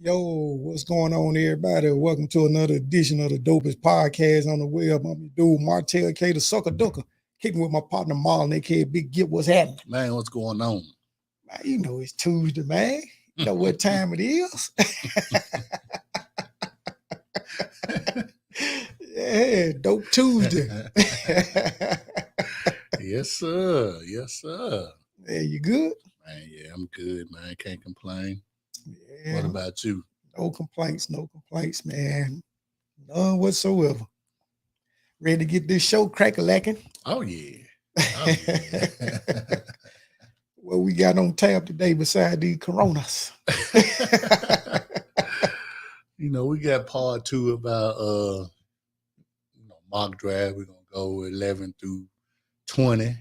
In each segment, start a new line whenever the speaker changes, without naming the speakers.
Yo, what's going on, everybody? Welcome to another edition of the dopest podcast on the web. I'm your dude, Martell K, the sucker ducker, kicking with my partner Marlon, aka Big Gip. What's happening?
Man, what's going on?
Man, you know it's Tuesday, man. You know what time it is? Yeah, dope Tuesday.
Yes, sir. Yes, sir.
Yeah, you good?
Man, yeah, I'm good, man. Can't complain.
Yeah.
What about you?
No complaints, man. None whatsoever. Ready to get this show crack-a-lacking?
Oh, yeah. Oh, yeah.
What we got on tap today beside these Coronas?
We got part 2 about mock draft. We're gonna go 11 through 20.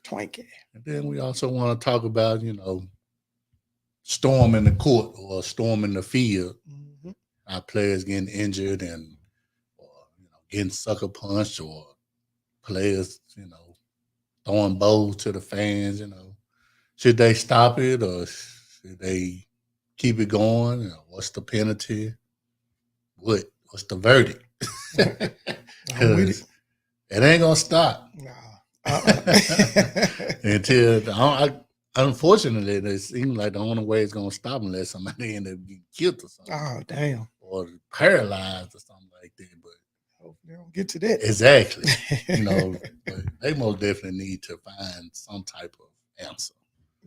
Twanky.
And then we also want to talk about, storming the court or storming the field.
Mm-hmm.
Our players getting injured and getting sucker punched, or players, throwing bowls to the fans, Should they stop it or should they keep it going? What's the penalty? What's the verdict? Because it ain't gonna stop. Until unfortunately, it seems like the only way it's gonna stop unless somebody end up getting killed or something.
Oh, damn.
Or paralyzed or something like that. But
hopefully they don't get to that.
Exactly. But they most definitely need to find some type of answer.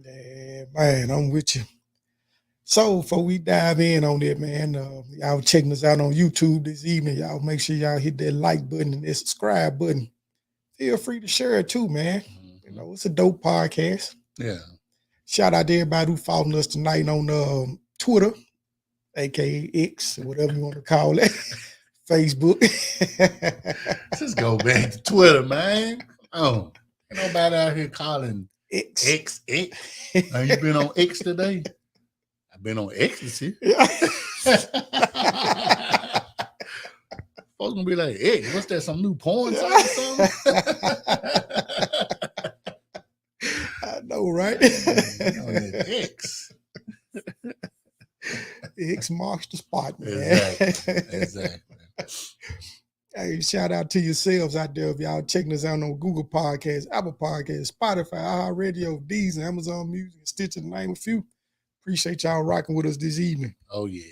Yeah, man, I'm with you. So before we dive in on that, man, y'all checking us out on YouTube this evening. Y'all make sure y'all hit that like button and that subscribe button. Feel free to share it too, man.
Mm-hmm.
It's a dope podcast.
Yeah.
Shout out to everybody who following us tonight on Twitter, aka X, or whatever you want to call it. Facebook.
Just go back to Twitter, man. Oh, ain't nobody out here calling X. Have you been on X today? I've been on ecstasy. Yeah. Folks gonna be like, "Hey, what's that? Some new porn site or something?"
I know, right?
X.
X marks the spot, man.
Exactly.
Hey, shout out to yourselves out there if y'all checking us out on Google Podcasts, Apple Podcasts, Spotify, iHeartRadio, Deezer, Amazon Music, and Stitcher, to name a few. Appreciate y'all rocking with us this evening.
Oh yeah.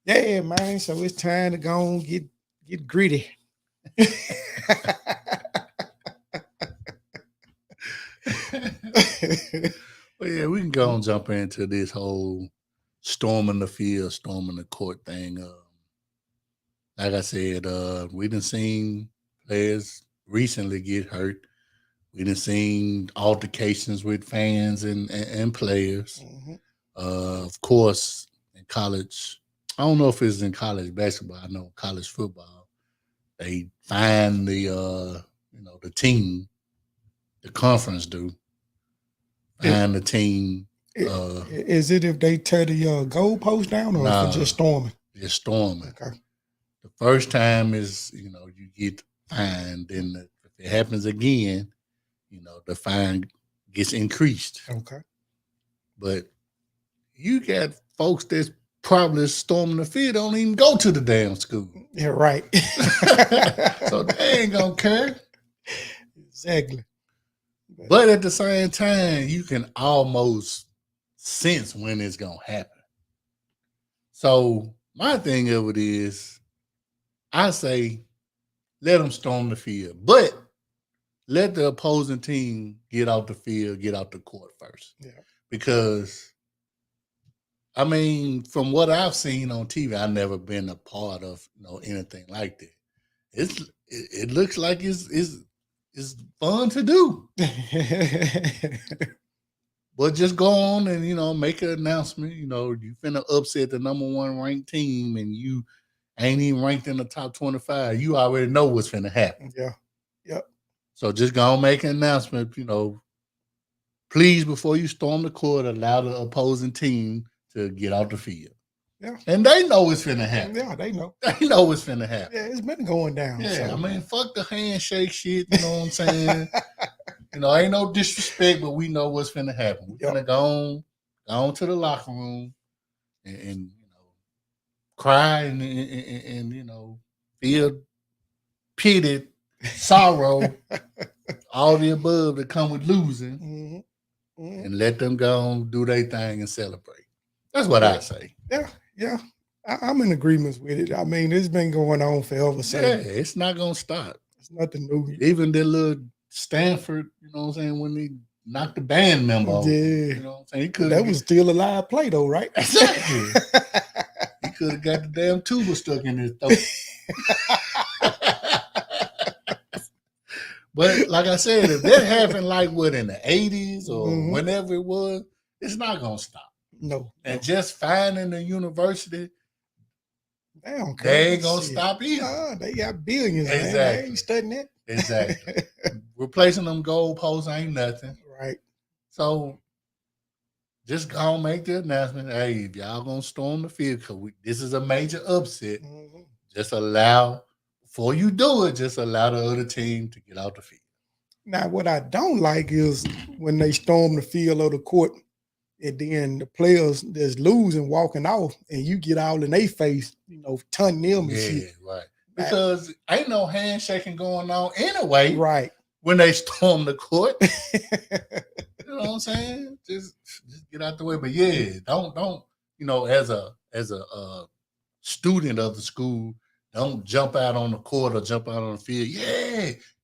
Yeah, man. So it's time to go and get gritty.
Well, yeah, we can go and jump into this whole storming the field, storming the court thing. Like I said, we done seen players recently get hurt. We done seen altercations with fans and players.
Mm-hmm.
Of course, in college, I don't know if it's in college basketball. I know college football, they find the team, the conference do. Find the team.
Is it if they tear the goalpost down or if it's just storming?
Just storming.
Okay.
The first time is, you get fined. Then if it happens again, the fine gets increased.
Okay.
But you got folks that's probably storming the field, don't even go to the damn school.
Yeah, right.
So they ain't gonna care.
Exactly.
But at the same time, you can almost sense when it's gonna happen. So my thing of it is, I say, let them storm the field, but let the opposing team get out the field, get out the court first.
Yeah.
Because, I mean, from what I've seen on TV, I've never been a part of anything like that. It looks like it's fun to do. But just go on and, make an announcement. You finna upset the number 1 ranked team and you ain't even ranked in the top 25. You already know what's finna happen.
Yeah. Yep.
So just go and make an announcement, please, before you storm the court, allow the opposing team to get out the field.
Yeah.
And they know it's finna happen.
Yeah, they know.
They know it's finna happen.
Yeah, it's been going down.
Yeah, so. I mean, fuck the handshake shit, you know what I'm saying? Ain't no disrespect, but we know what's finna happen. We're finna go on to the locker room, and you know, cry and you know, feel pity, sorrow, all the above that come with losing, and let them go and do their thing and celebrate. That's what I say.
Yeah. I'm in agreement with it. I mean, it's been going on forever. So
yeah, it's not gonna stop.
It's nothing new.
Even the little Stanford, you know what I'm saying, when they knocked the band member over, you know what I'm saying?
That was still a live play though, right?
Exactly. He could have got the damn tuba stuck in his throat. But like I said, if that happened like what in the 80s or whenever it was, it's not gonna stop.
No.
And just finding the university,
they
ain't gonna stop either.
They got billions,
exactly.
Man. They ain't studying that.
Exactly. Replacing them goalposts ain't nothing.
Right.
So just go and make the announcement. Hey, if y'all gonna storm the field, because this is a major upset, just allow, before you do it, just allow the other team to get out the field.
Now, what I don't like is when they storm the field or the court, and then the players that's losing walking off, and you get all in their face, you know, taunting them and shit.
Right. Because ain't no handshaking going on anyway.
Right.
When they storm the court. You know what I'm saying? Just get out the way. But yeah, don't, you know, as a student of the school, don't jump out on the court or jump out on the field.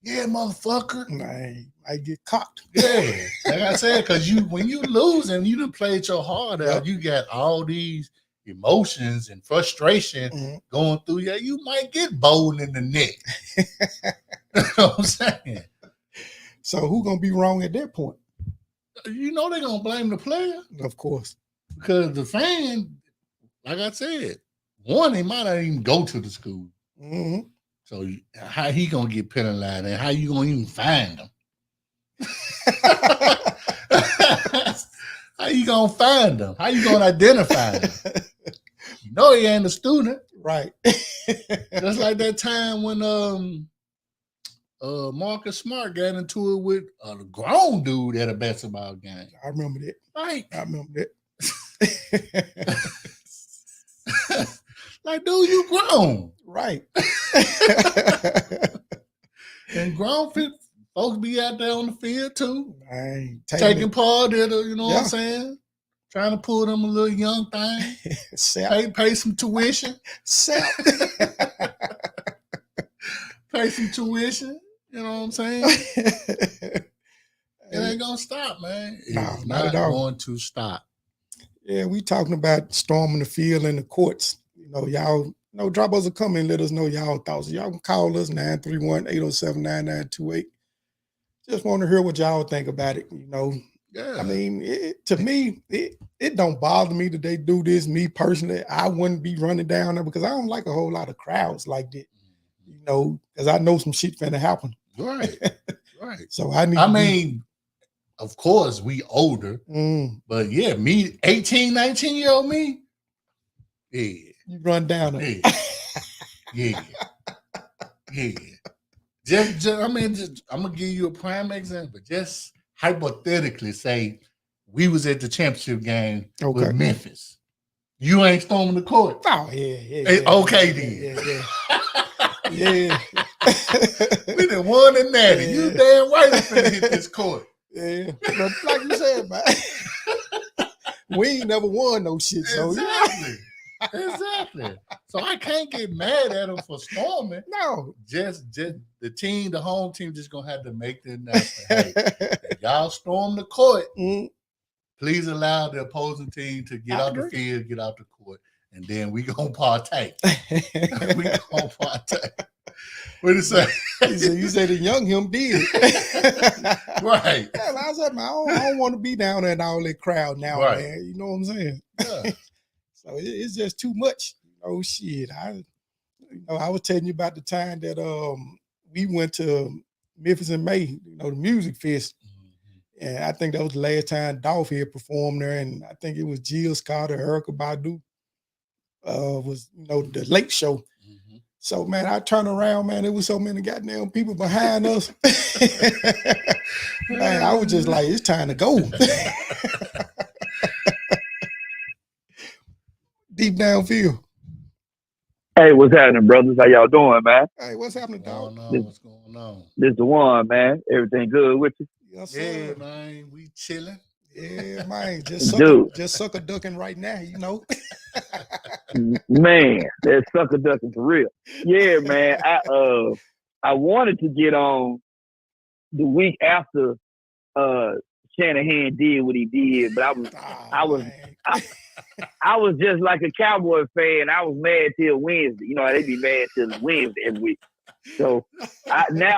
Yeah, motherfucker.
I get caught.
Yeah, like I said, because when you lose and you done played your heart out, you got all these emotions and frustration going through you. You might get bowled in the neck. You know what I'm saying?
So who gonna be wrong at that point?
You know they're gonna blame the player.
Of course.
Because the fan, like I said, one, they might not even go to the school. So how he gonna get penalized and how you gonna even find him? How you gonna find them? How you gonna identify them? You know he ain't a student.
Right.
Just like that time when Marcus Smart got into it with a grown dude at a basketball game.
I remember that.
Right.
I remember
that. Like, dude, you grown.
Right.
And grown folks be out there on the field too.
Taking
part in it, you know what I'm saying? Trying to pull them a little young thing. Pay some tuition. Pay some tuition. You know what I'm saying? It ain't gonna stop, man. It's not going to stop.
Yeah, we talking about storming the field and the courts. You know, y'all know, drop us a comment, let us know y'all thoughts. Y'all can call us 931-807-9928. Just want to hear what y'all think about it. You know, I mean, to me, it don't bother me that they do this. Me personally, I wouldn't be running down there because I don't like a whole lot of crowds like that. You know, because I know some shit finna happen.
Right.
So
I mean, of course, we older, but yeah, me, 18, 19-year-old me, yeah.
You run down there.
Yeah. Just I'm gonna give you a prime example. Just hypothetically say we was at the championship game with Memphis. You ain't storming the court.
Oh, yeah.
Then.
Yeah.
We done won the natty. You damn right we finna hit this court.
Yeah. But like you said, man, we ain't never won no shit. So
Exactly. So I can't get mad at them for storming.
No.
Just the home team just gonna have to make the announcement. Hey, if y'all storm the court, please allow the opposing team to get out the field, get out the court, and then we gonna partake. We gonna partake. What you say?
You said the young him did.
Right.
Yeah, I said, man, I don't want to be down there in all that crowd now, man. You know what I'm saying?
Yeah.
So it's just too much. Oh shit! I was telling you about the time that we went to Memphis in May. You know, the music fest, and I think that was the last time Dolph had performed there, and I think it was Jill Scott or Erykah Badu. Was the late show. So man, I turned around, man. There was so many goddamn people behind us. Man, I was just like, it's time to go. deep downfield.
Hey, what's happening, brothers? How y'all doing, man?
Hey, what's
What's
happening, dog?
going
This,
on? What's going on?
this the one, man. Everything good with you,
Yes,
Yeah,
sir.
man, we chilling.
Yeah, man.
dude?
Just sucker ducking right now, you know.
Man, that sucker ducking for real. Yeah, man. I wanted to get on the week after uh Shanahan did what he did, but
Oh
I was
man.
I, I was just like a Cowboy fan. I was mad till Wednesday. You know how they be mad till Wednesday every week. So I now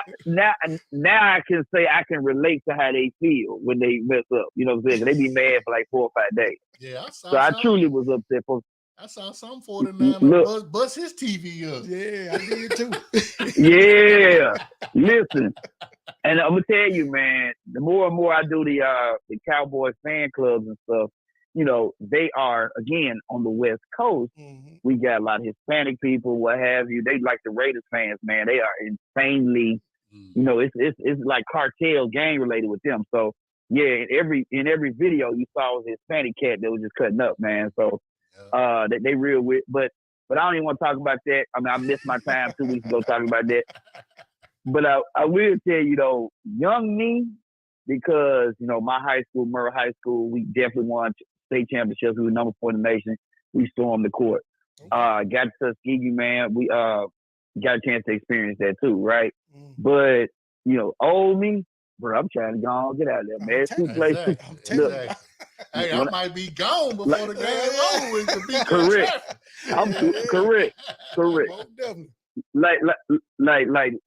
I can say I can relate to how they feel when they mess up. You know what I'm saying? 'Cause they be mad for like 4 or 5 days.
Yeah,
So I truly was upset for.
I saw some 49er
Look,
bust his TV up.
Yeah, I did too.
yeah, listen, and I'm gonna tell you, man. The more and more I do the Cowboys fan clubs and stuff, you know, they are again on the West Coast.
Mhm.
We got a lot of Hispanic people, what have you. They like the Raiders fans, man. They are insanely,
Mm,
you know, it's like cartel gang related with them. So yeah, in every video you saw was a Hispanic cat that was just cutting up, man. So
yeah.
they real with, but I don't even want to talk about that. I mean, I missed my time 2 weeks ago talking about that. But I will tell you though, young me, because you know my high school, Murray High School, we definitely won state championships. We were number 4 in the nation. We stormed the court.
Okay.
Got to Tuskegee, man. We got a chance to experience that too, right?
Mm.
But you know, old me, bro, I'm trying to go on, get out of there,
I'm
man. It's too
telling you.
places.
I'm
Exactly,
telling
Look,
you.
exactly. Hey, I
when
might be gone
like,
before the game
Yeah,
over with to beat that
correct,
traffic.
I'm
yeah, yeah.
correct, correct.
Most definitely.
Like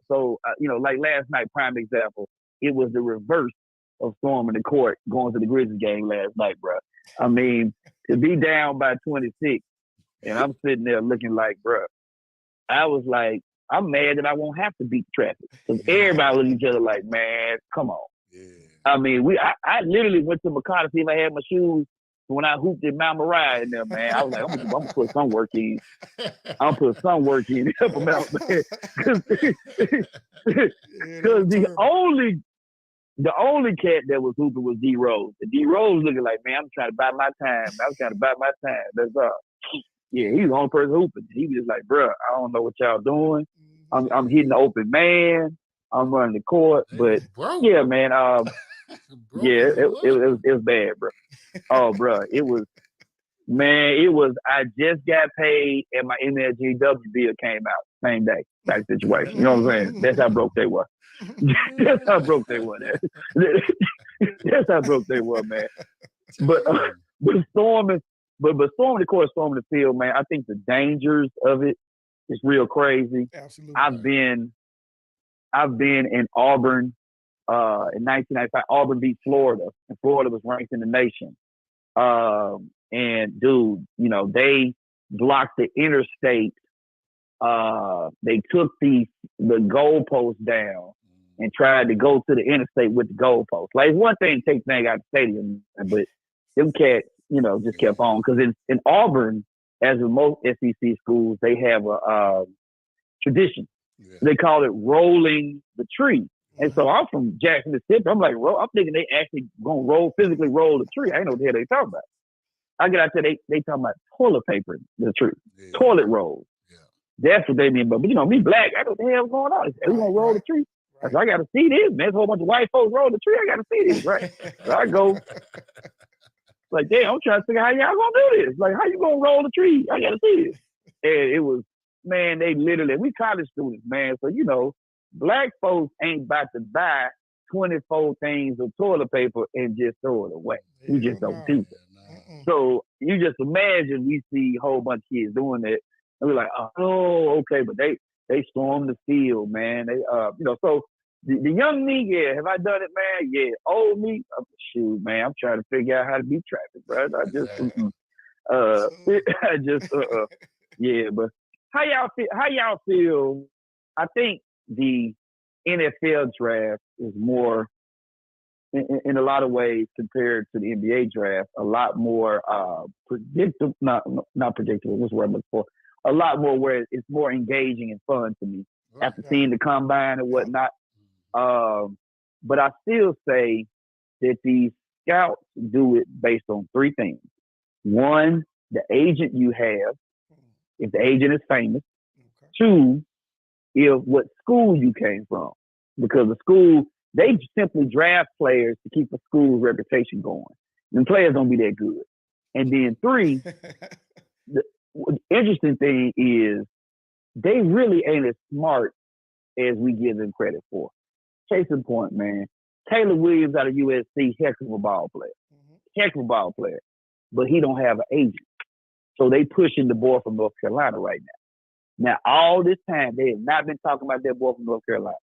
so you know, like last night, prime example, it was the reverse of storming the court going to the Grizzlies game last night, bro. I mean, to be down by 26 and I'm sitting there looking like, bro, I was like, I'm mad that I won't have to beat the traffic because
Yeah,
everybody looked at each other like, man, come on.
yeah.
I mean, I literally went to McConnell to see if I had my shoes when I hooped in Mount Moriah in there, man. I was like, I'm gonna put some work in. I'm gonna put some work in to help them out, man. Because
Yeah, that was terrible.
the only cat that was hooping was D Rose. And D Rose looking like, man, I'm trying to buy my time. I'm trying to buy my time. That's all. Yeah, he's the only person hooping. He was just like, bro, I don't know what y'all doing. I'm hitting the open man. I'm running the court.
They
But
was broke.
yeah, man,
Broke
yeah,
as a mug.
it was bad, bro. Oh, bro, it was, man, it was. I just got paid and my MLGW bill came out same day. Type situation. You know what I'm saying? That's how broke they were. That's how broke they were. That's how broke they were, man. But
Tell you.
but storming, but storming the court, storming the field, man. I think the dangers of it is real crazy.
Absolutely.
I've been in Auburn in 1995. Auburn beat Florida, and Florida was ranked in the nation. And dude, you know, they blocked the interstate. They took the goalpost down and tried to go to the interstate with the goalpost. Like it's one thing to take thing out of the stadium, but them cats, you know, just kept on. Because in Auburn, as with most SEC schools, they have a tradition.
Yeah.
They call it rolling the tree. And so I'm from Jackson, Mississippi. I'm like, I'm thinking they actually gonna physically roll the tree. I ain't know what the hell they talking about. I get out there, they talking about toilet paper the tree,
Yeah.
toilet rolls.
Yeah.
That's what they mean. But you know, me black, I know what the hell's going on. They gonna roll the tree.
Right.
I got to see this, man. There's a whole bunch of white folks roll the tree. I got to see this, right? So I go, like, damn, I'm trying to figure out how y'all gonna do this. Like, how you gonna roll the tree? I got to see this. And it was, man, they literally, we college students, man. So, you know, black folks ain't about to buy 24 things of toilet paper and just throw it away. We just don't do that. So you just imagine we see a whole bunch of kids doing that, and we're like, oh, okay, but they stormed the field, man. They, you know, so the young me, yeah, have I done it, man? Yeah. Old me, shoot, man, I'm trying to figure out how to beat traffic, bro. I just, I just, yeah. But how y'all feel? I think the NFL draft is more, in a lot of ways, compared to the NBA draft, a lot more predictable. Not predictable. What's the word I'm looking for? A lot more where it's more engaging and fun to me after seeing the combine and whatnot. But I still say that these scouts do it based on three things. One, the agent you have, if the agent is famous.
Okay.
2, if what school you came from, because the school, they simply draft players to keep a school's reputation going. And players don't be that good. And then 3, the interesting thing is they really ain't as smart as we give them credit for. Case in point, man, Taylor Williams out of USC, heck of a ball player. Heck of a ball player. But he don't have an agent. So they pushing the boy from North Carolina right now. Now, all this time, they have not been talking about that boy from North Carolina.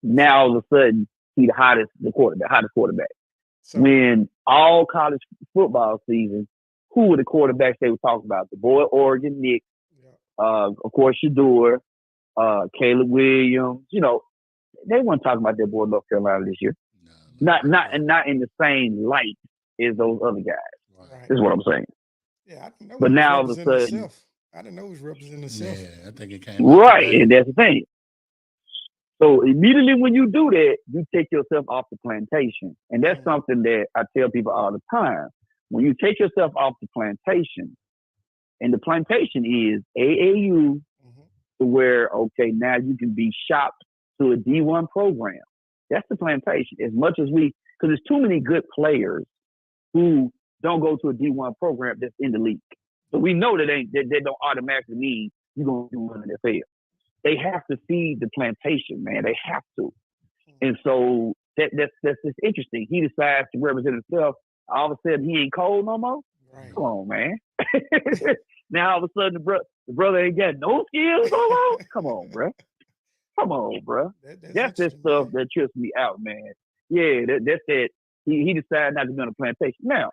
Now, all of a sudden, he's the hottest quarterback.
So,
When all college football season, who were the quarterbacks they were talking about? The boy Oregon, Nick,
yeah.
of course, Shador, Caleb Williams. You know, they weren't talking about that boy North Carolina this year.
No,
Not in the same light as those other guys.
Right.
Is what I'm saying.
Yeah, I didn't know
But
he was
now all of a
representing
sudden,
himself. I didn't know he was representing himself.
Yeah, I think it came out
right,
today.
and that's the thing. So immediately when you do that, you take yourself off the plantation, and that's something that I tell people all the time. When you take yourself off the plantation, and the plantation is AAU, to where okay, now you can be shopped to a D1 program. That's the plantation. As much as because there's too many good players who don't go to a D1 program that's in the league. So we know that they don't automatically mean you're going to do one in the NFL. They have to feed the plantation, man. They have to. And so that's just interesting. He decides to represent himself. All of a sudden, he ain't cold no more.
Right.
Come on, man. Now all of a sudden, the brother ain't got no skills no more. Come on, bro. Come on, bro. That's that stuff that trips me out, man. Yeah, that's that. He decided not to be on a plantation. Now,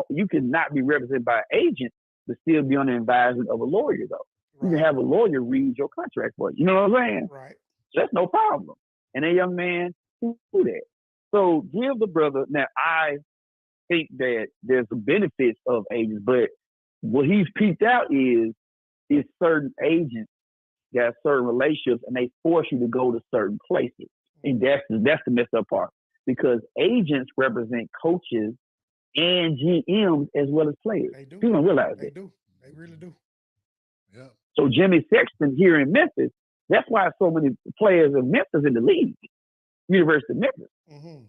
you cannot be represented by an agent, but still be on the advisement of a lawyer, though.
Right.
You can have a lawyer read your contract for you. You know what I'm saying?
Right.
So that's no problem. And that young man can do that. So give the brother. Now, I think that there's some benefits of agents, but what he's peeped out is certain agents got certain relationships and they force you to go to certain places. And that's the messed up part. Because agents represent coaches and GMs as well as players.
They do.
People don't realize
They
that.
do. They really do.
Yeah.
So Jimmy Sexton here in Memphis, that's why so many players in Memphis in the league, University of Memphis.
Mm-hmm.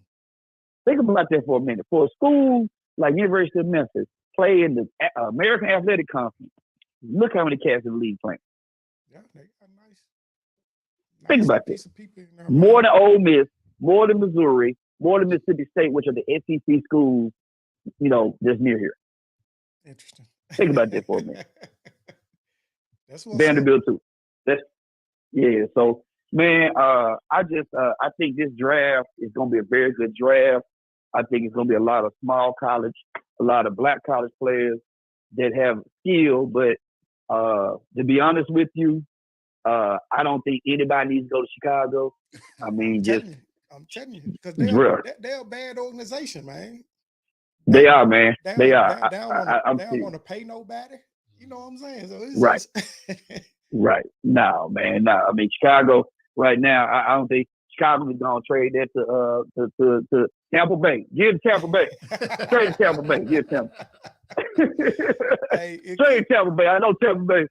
Think about that for a minute. For a school like University of Memphis, play in the American Athletic Conference, look how many cats in the league playing.
Yeah, they got nice.
Think about
piece
this.
of people in there,
More
man.
than Ole Miss, more than Missouri, more than Mississippi State, which are the SEC schools, you know, that's near here.
Interesting.
Think about that for a minute.
That's what's
Vanderbilt too. Yeah. So man, I think this draft is going to be a very good draft. I think it's going to be a lot of small college, a lot of black college players that have skill. But to be honest with you, I don't think anybody needs to go to Chicago. I mean,
I'm telling you, because they're a bad organization, man.
They are, man. They are.
They don't want to pay nobody. You know what I'm saying? So it's
right.
Just
right. No, man. No. I mean, Chicago right now. I don't think Chicago is going to trade that to Tampa Bay. Give Tampa Bay. Trade Tampa Bay. Give Tampa. Trade Tampa Bay. I know Tampa Bay.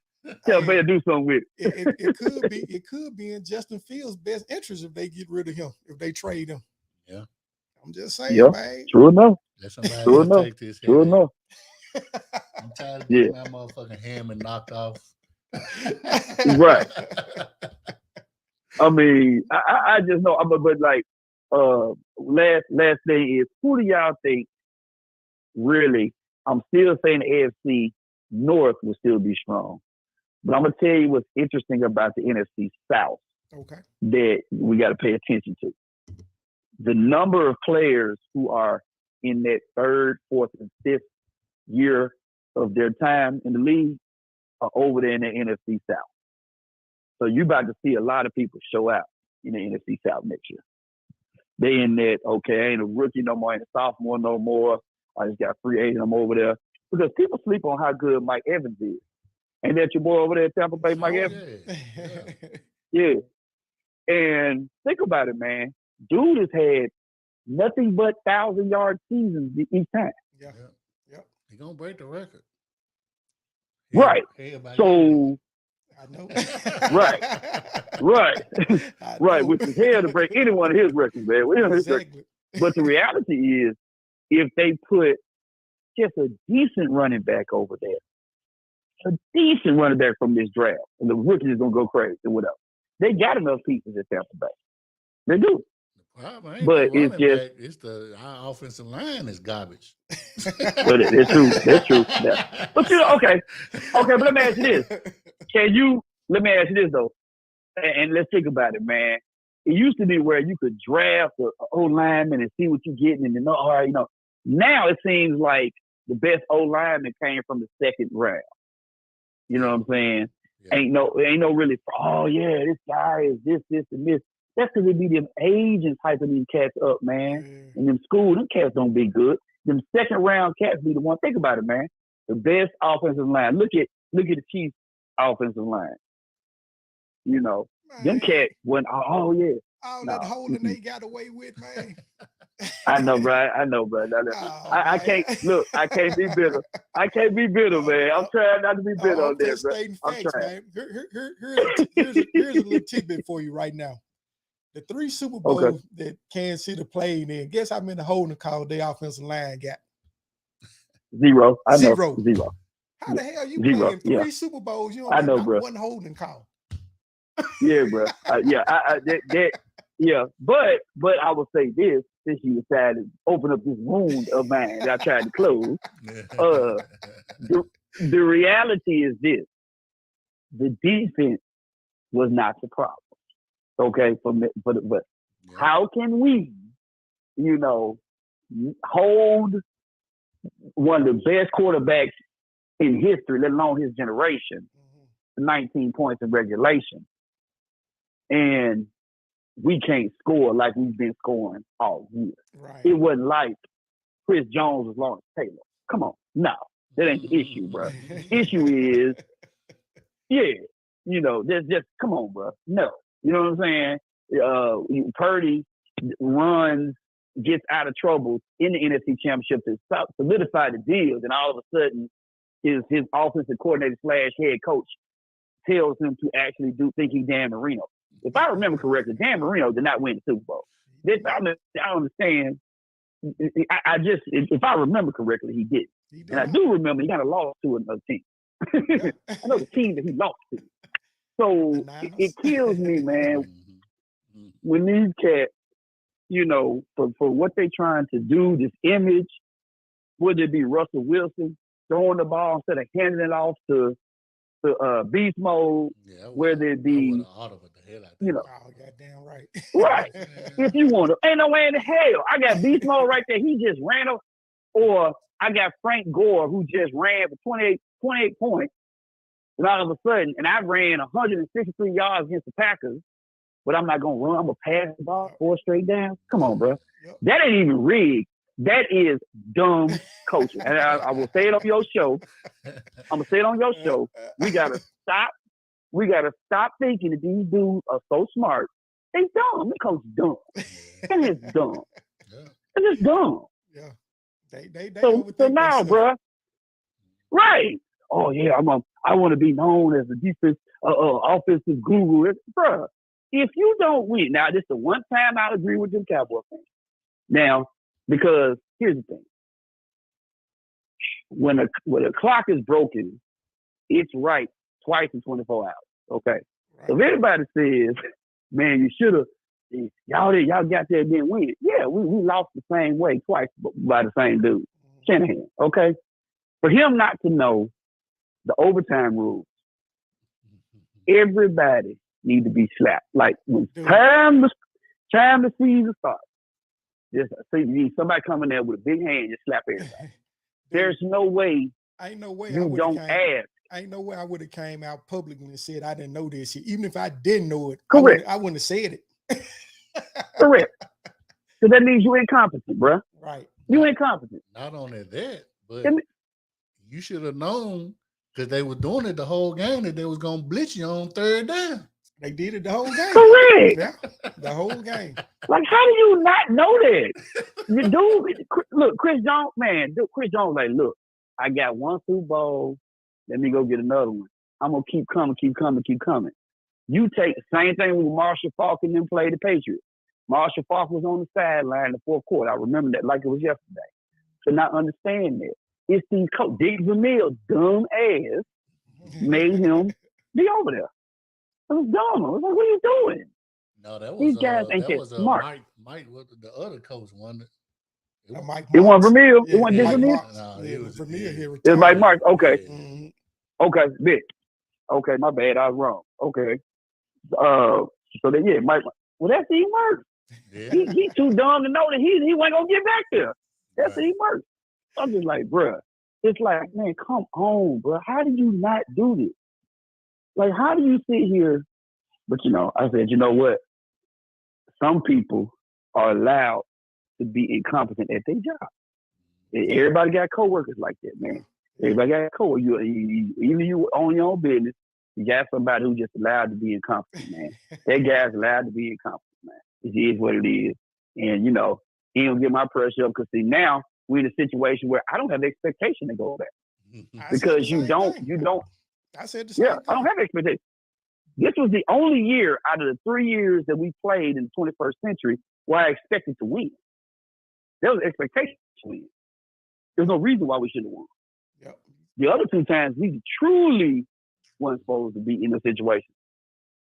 Tampa Bay will do something with it.
It could be in Justin Fields' best interest if they get rid of him, if they trade him.
Yeah.
I'm
just saying, man.
True enough.
Let somebody take this.
True enough.
I'm tired of getting my motherfucking hammer knocked off.
Right. I mean, I just know. But like, last thing is, who do y'all think really? I'm still saying the AFC North will still be strong, but I'm gonna tell you what's interesting about the NFC South.
Okay.
That we got to pay attention to. The number of players who are in that third, fourth, and fifth year of their time in the league are over there in the NFC South. So you're about to see a lot of people show out in the NFC South next year. They in that, okay, I ain't a rookie no more, I ain't a sophomore no more. I just got free agent, I'm over there. Because people sleep on how good Mike Evans is. Ain't that your boy over there at Tampa Bay, Mike Evans? Yeah. And think about it, man. Dude has had nothing but 1,000-yard seasons each time.
Yeah.
He gonna break the record.
Right.
Everybody
So
I know.
Right. Right.
I
Right,
know.
which is hell to break any one of his records, man. We don't his records.
Exactly.
But the reality is, if they put just a decent running back over there, a decent running back from this draft, and the rookie is gonna go crazy or whatever. They got enough pieces at Tampa Bay. They do.
The problem ain't
But
the
it's
running
just
back. It's our offensive line is garbage.
but it's true. That's true. Yeah. But you know, okay. But let me ask you this. Let me ask you this though. And let's think about it, man. It used to be where you could draft an O-lineman and see what you're getting and then all right, you know. Now it seems like the best O-lineman came from the second round. You know what I'm saying? Yeah. Ain't no really, oh yeah, this guy is this, and this. That's because it be them agents hyping these cats up, man. And them them cats don't be good. Them second round cats be the one. Think about it, man. The best offensive line. Look at the Chiefs offensive line. You know, man. Them cats went, oh yeah.
All that holding they got away with, man.
I know, bro. I can't look. I can't be bitter. Man. I'm trying not to be bitter on that, bro. I'm trying.
Man. Here's a little tidbit for you right now. The 3 Super Bowls that Kansas City played in, guess how many holding calls their offensive line got?
0. I know.
0. How the hell you playing 3 Super Bowls? You don't have one holding call.
Yeah, bro. Yeah, but I will say this, since you decided to open up this wound of mine that I tried to close. The reality is this: the defense was not the problem. Okay, but how can we, you know, hold one of the best quarterbacks in history, let alone his generation, 19 points in regulation, and we can't score like we've been scoring all year.
Right.
It wasn't like Chris Jones was Lawrence Taylor. Come on. No, that ain't the issue, bro. Issue is, you know, there's just, come on, bro. No. You know what I'm saying? Purdy runs, gets out of trouble in the NFC Championship to solidify the deals, and all of a sudden his offensive coordinator / head coach tells him to actually think he's Dan Marino. If I remember correctly, Dan Marino did not win the Super Bowl. I understand. If I remember correctly, he did. And I do remember he got a loss to another team. I know the team that he lost to. So it kills me, man, when these cats, you know, for what they're trying to do, this image, whether it be Russell Wilson throwing the ball instead of handing it off to beast mode, whether it be, you know,
goddamn right.
Right. If you want to, ain't no way in the hell. I got beast mode right there. He just ran up, or I got Frank Gore who just ran for 28 points. And all of a sudden, and I ran 163 yards against the Packers, but I'm not going to run. I'm going to pass the ball 4 straight down. Come on, bro. Yep. That ain't even rigged. That is dumb coaching. And I will say it on your show. I'm going to say it on your show. We got to stop thinking that these dudes are so smart. They dumb. The coach dumb. That is dumb. It's just dumb.
Yeah. They
so now, bro. Right. Oh yeah, I want to be known as the defense offensive guru. Bruh, if you don't win, now this is the one time I'll agree with them Cowboy fans. Now, because here's the thing. When a clock is broken, it's right twice in 24 hours. Okay. Right. So if anybody says, man, you should have, y'all got there and didn't win. Yeah, we lost the same way twice by the same dude. Shanahan. Okay. For him not to know the overtime rules, everybody need to be slapped. Like when time the season starts, just so you need somebody coming there with a big hand, just slap everybody. There's no way.
Ain't no way
you don't ask.
Ain't no way I would have came out publicly and said I didn't know this shit. Even if I didn't know it,
correct.
I wouldn't have said it.
Correct. So that means you incompetent, bro.
Right.
You incompetent.
Not only that, but you should have known, because they were doing it the whole game, that they was gonna blitz you on 3rd down.
They did it the whole game.
Correct.
Yeah, the whole game.
Like, how do you not know that? The dude, look, Chris Jones, like, look, I got one Super Bowl. Let me go get another one. I'm gonna keep coming. You take the same thing when Marshall Faulk and them played the Patriots. Marshall Faulk was on the sideline in the fourth quarter. I remember that like it was yesterday. To not understand that. It's these coach Dick Vermeil, dumb ass, made him be over there. It was dumb. I was like, what are you doing?
No, that
These
was
guys ain't
that
that
was
smart.
Mike was the other coach one.
Mike
It wasn't
Marks.
Vermeil.
Yeah,
It wasn't Dick
Mike
Vermeil.
Marks.
No,
Yeah,
it was
Vermeil here
It was Mike
retired.
Marks. Okay.
Yeah.
Mhm.
Okay, Vic. Okay, my bad. I was wrong. Okay. So then yeah, Mike. Well, that's he works.
Yeah.
He too dumb to know that he wasn't gonna get back there. That's
Right.
he works. I'm just like, bruh. It's like, man, come on, bro. How do you not do this? Like, how do you sit here? But I said, you know what? Some people are allowed to be incompetent at their job. Everybody got coworkers like that, man. Everybody got coworkers. Even you own your own business, you got somebody who's just allowed to be incompetent, man. That guy's allowed to be incompetent, man. It is what it is. And, he don't get my pressure up because, see, now we're in a situation where I don't have the expectation to go back. Because you don't.
I said the same thing.
I don't have expectation. This was the only year out of the 3 years that we played in the 21st century where I expected to win. There was expectation to win. There's no reason why we shouldn't have won.
Yep.
The other two times, we truly weren't supposed to be in a situation.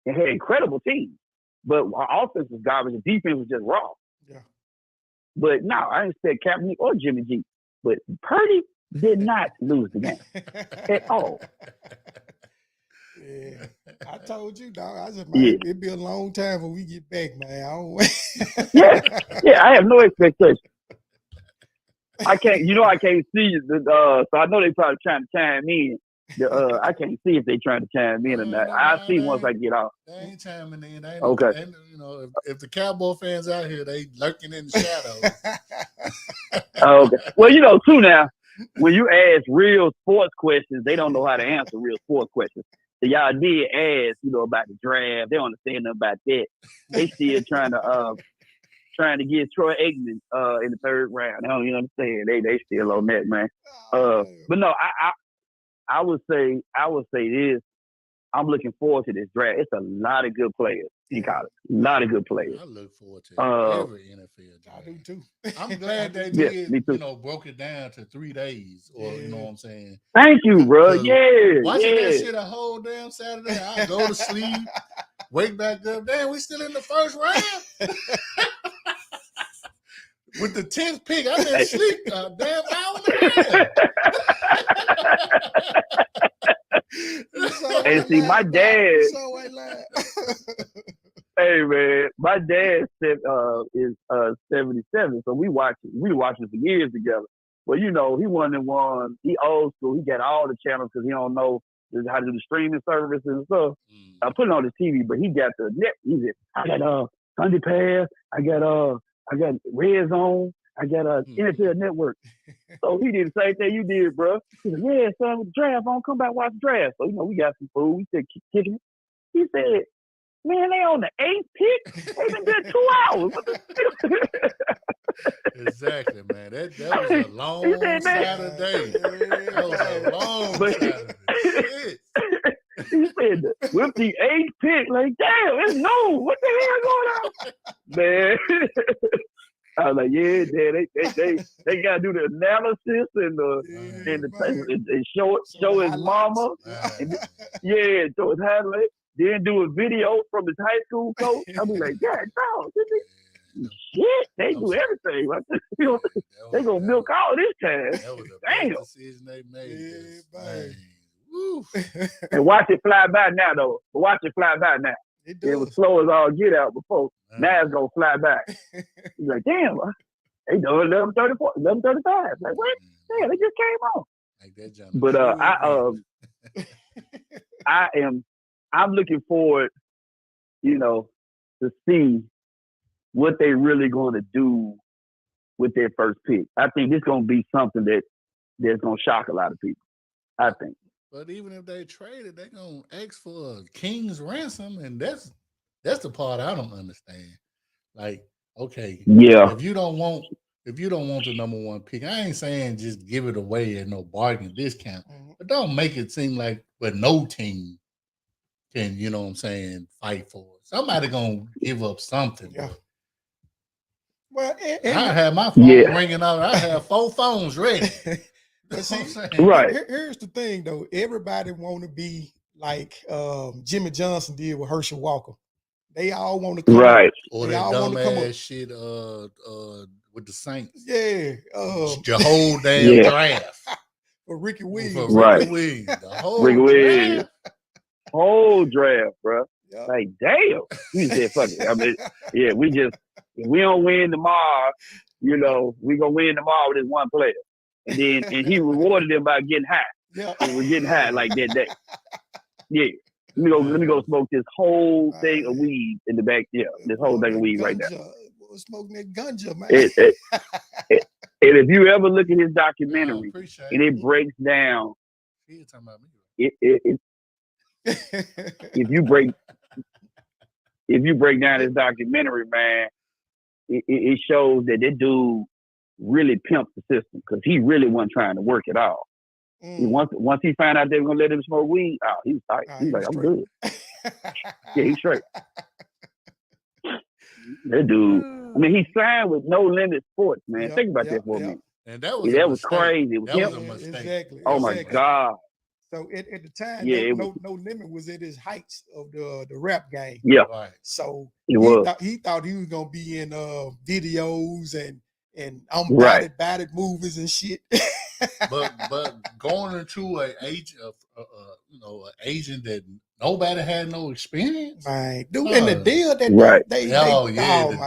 They had incredible teams, but our offense was garbage. The defense was just raw.
Yeah.
But no, I didn't expect Kaepernick or Jimmy G. But Purdy did not lose the game at all.
Yeah, I told you, dog. I said, man, it'll be a long time when we get back, man. I don't
yeah, I have no expectation. I can't see so I know they probably trying to chime in. I can't see if they trying to chime in or not. I'll see once I get off.
They ain't chiming in. They
Okay.
And, if the Cowboy fans out here, they lurking in the shadows.
Okay. Well, too now, when you ask real sports questions, they don't know how to answer real sports questions. So y'all did ask, about the draft. They don't understand nothing about that. They still trying to get Troy Aikman in the third round. They don't even understand. They still on that, man. But no, I would say this. I'm looking forward to this draft. It's a lot of good players in college. A lot of good players.
I look forward to every NFL draft.
I do too.
I'm glad they
did,
broke it down to 3 days, or you know what I'm saying.
Thank you, bro. Yeah,
watching that shit a whole damn Saturday, I go to sleep, wake back up. Damn, we still in the first round. With the 10th pick, I've been asleep a damn hour and a half.
And see, my dad. Hey man, my dad is 77, so we watched it for years together. But he one and one. He old school. He got all the channels because he don't know how to do the streaming service and stuff. I put it on his TV, but he got the net. He said, I got Sunday Pass. I got Red Zone. I got NFL Network. So he did the same thing you did, bro. He said, yeah, son, with the draft, I'm come back watch the draft. So we got some food. We said kicking it. He said, man, they on the 8th pick. They been there 2 hours.
Exactly, man. That was a long Saturday. That was a long Saturday.
He said, with the 8th pick, like, damn, it's no. What the hell going on? Man. I was like, yeah, they gotta do the analysis and show his mama. And, show his highlight. Then do a video from his high school coach. I'll be like, God, dog, shit, they do everything. They gonna milk all this time.
That was the best decision they made. Woo.
And watch it fly by now, though. Watch it fly by now. It was slow as all get out before. Now it's gonna fly by. He's like, damn, they doing 11:34, 11:35. Like, what? Damn, they just came on.
Like that
but I'm looking forward, to see what they really going to do with their first pick. I think this going to be something that's going to shock a lot of people. I think.
But even if they trade it, they're going to ask for a king's ransom, and that's the part I don't understand. Like, okay, if you don't want if you don't want the number one pick, I ain't saying just give it away at no bargain discount, but don't make it seem like but no team can, you know what I'm saying, fight for it. Somebody gonna give up something.
Yeah.
But
Well,
I had my phone
Yeah.
ringing out. I had 4 phones ready.
but see,
Right.
here's the thing though. Everybody want to be like Jimmy Johnson did with Herschel Walker. They all want to come
Right.
up.
Or
They
that
all want to come up.
dumbass shit with the Saints.
Yeah.
Your whole damn
Yeah.
draft.
For Ricky
For
Williams.
Right.
Ricky Williams. The whole
Ricky Williams.
draft.
Whole draft, bro.
Yep.
Like, damn. We said, fuck it. I mean, yeah, if we don't win tomorrow, you know, we gonna win tomorrow with this one player. And then he rewarded them by getting high.
Yeah.
And we're getting high like that day. Yeah. Let me go smoke this whole thing of weed in the back. Yeah, this whole thing of weed right now.
We're smoking that ganja, man.
And if you ever look at his documentary, and it breaks down,
He talking about me.
if you break down his documentary, man, it shows that dude really pimped the system because he really wasn't trying to work at all. Once he found out they were gonna let him smoke weed, he was tight. He's like, I'm good. Yeah, he's straight. That dude. I mean, he signed with No Limit Sports, man. Think about that for a minute.
And that was
that was crazy.
That was a mistake.
Exactly.
Oh my God.
So at the time,
Yeah,
no Limit was at his heights of the rap game.
Yeah.
Right.
So
he
thought he was gonna be in videos and batted movies and shit.
but going into an agent that nobody had no experience.
Right. Dude, and the deal that the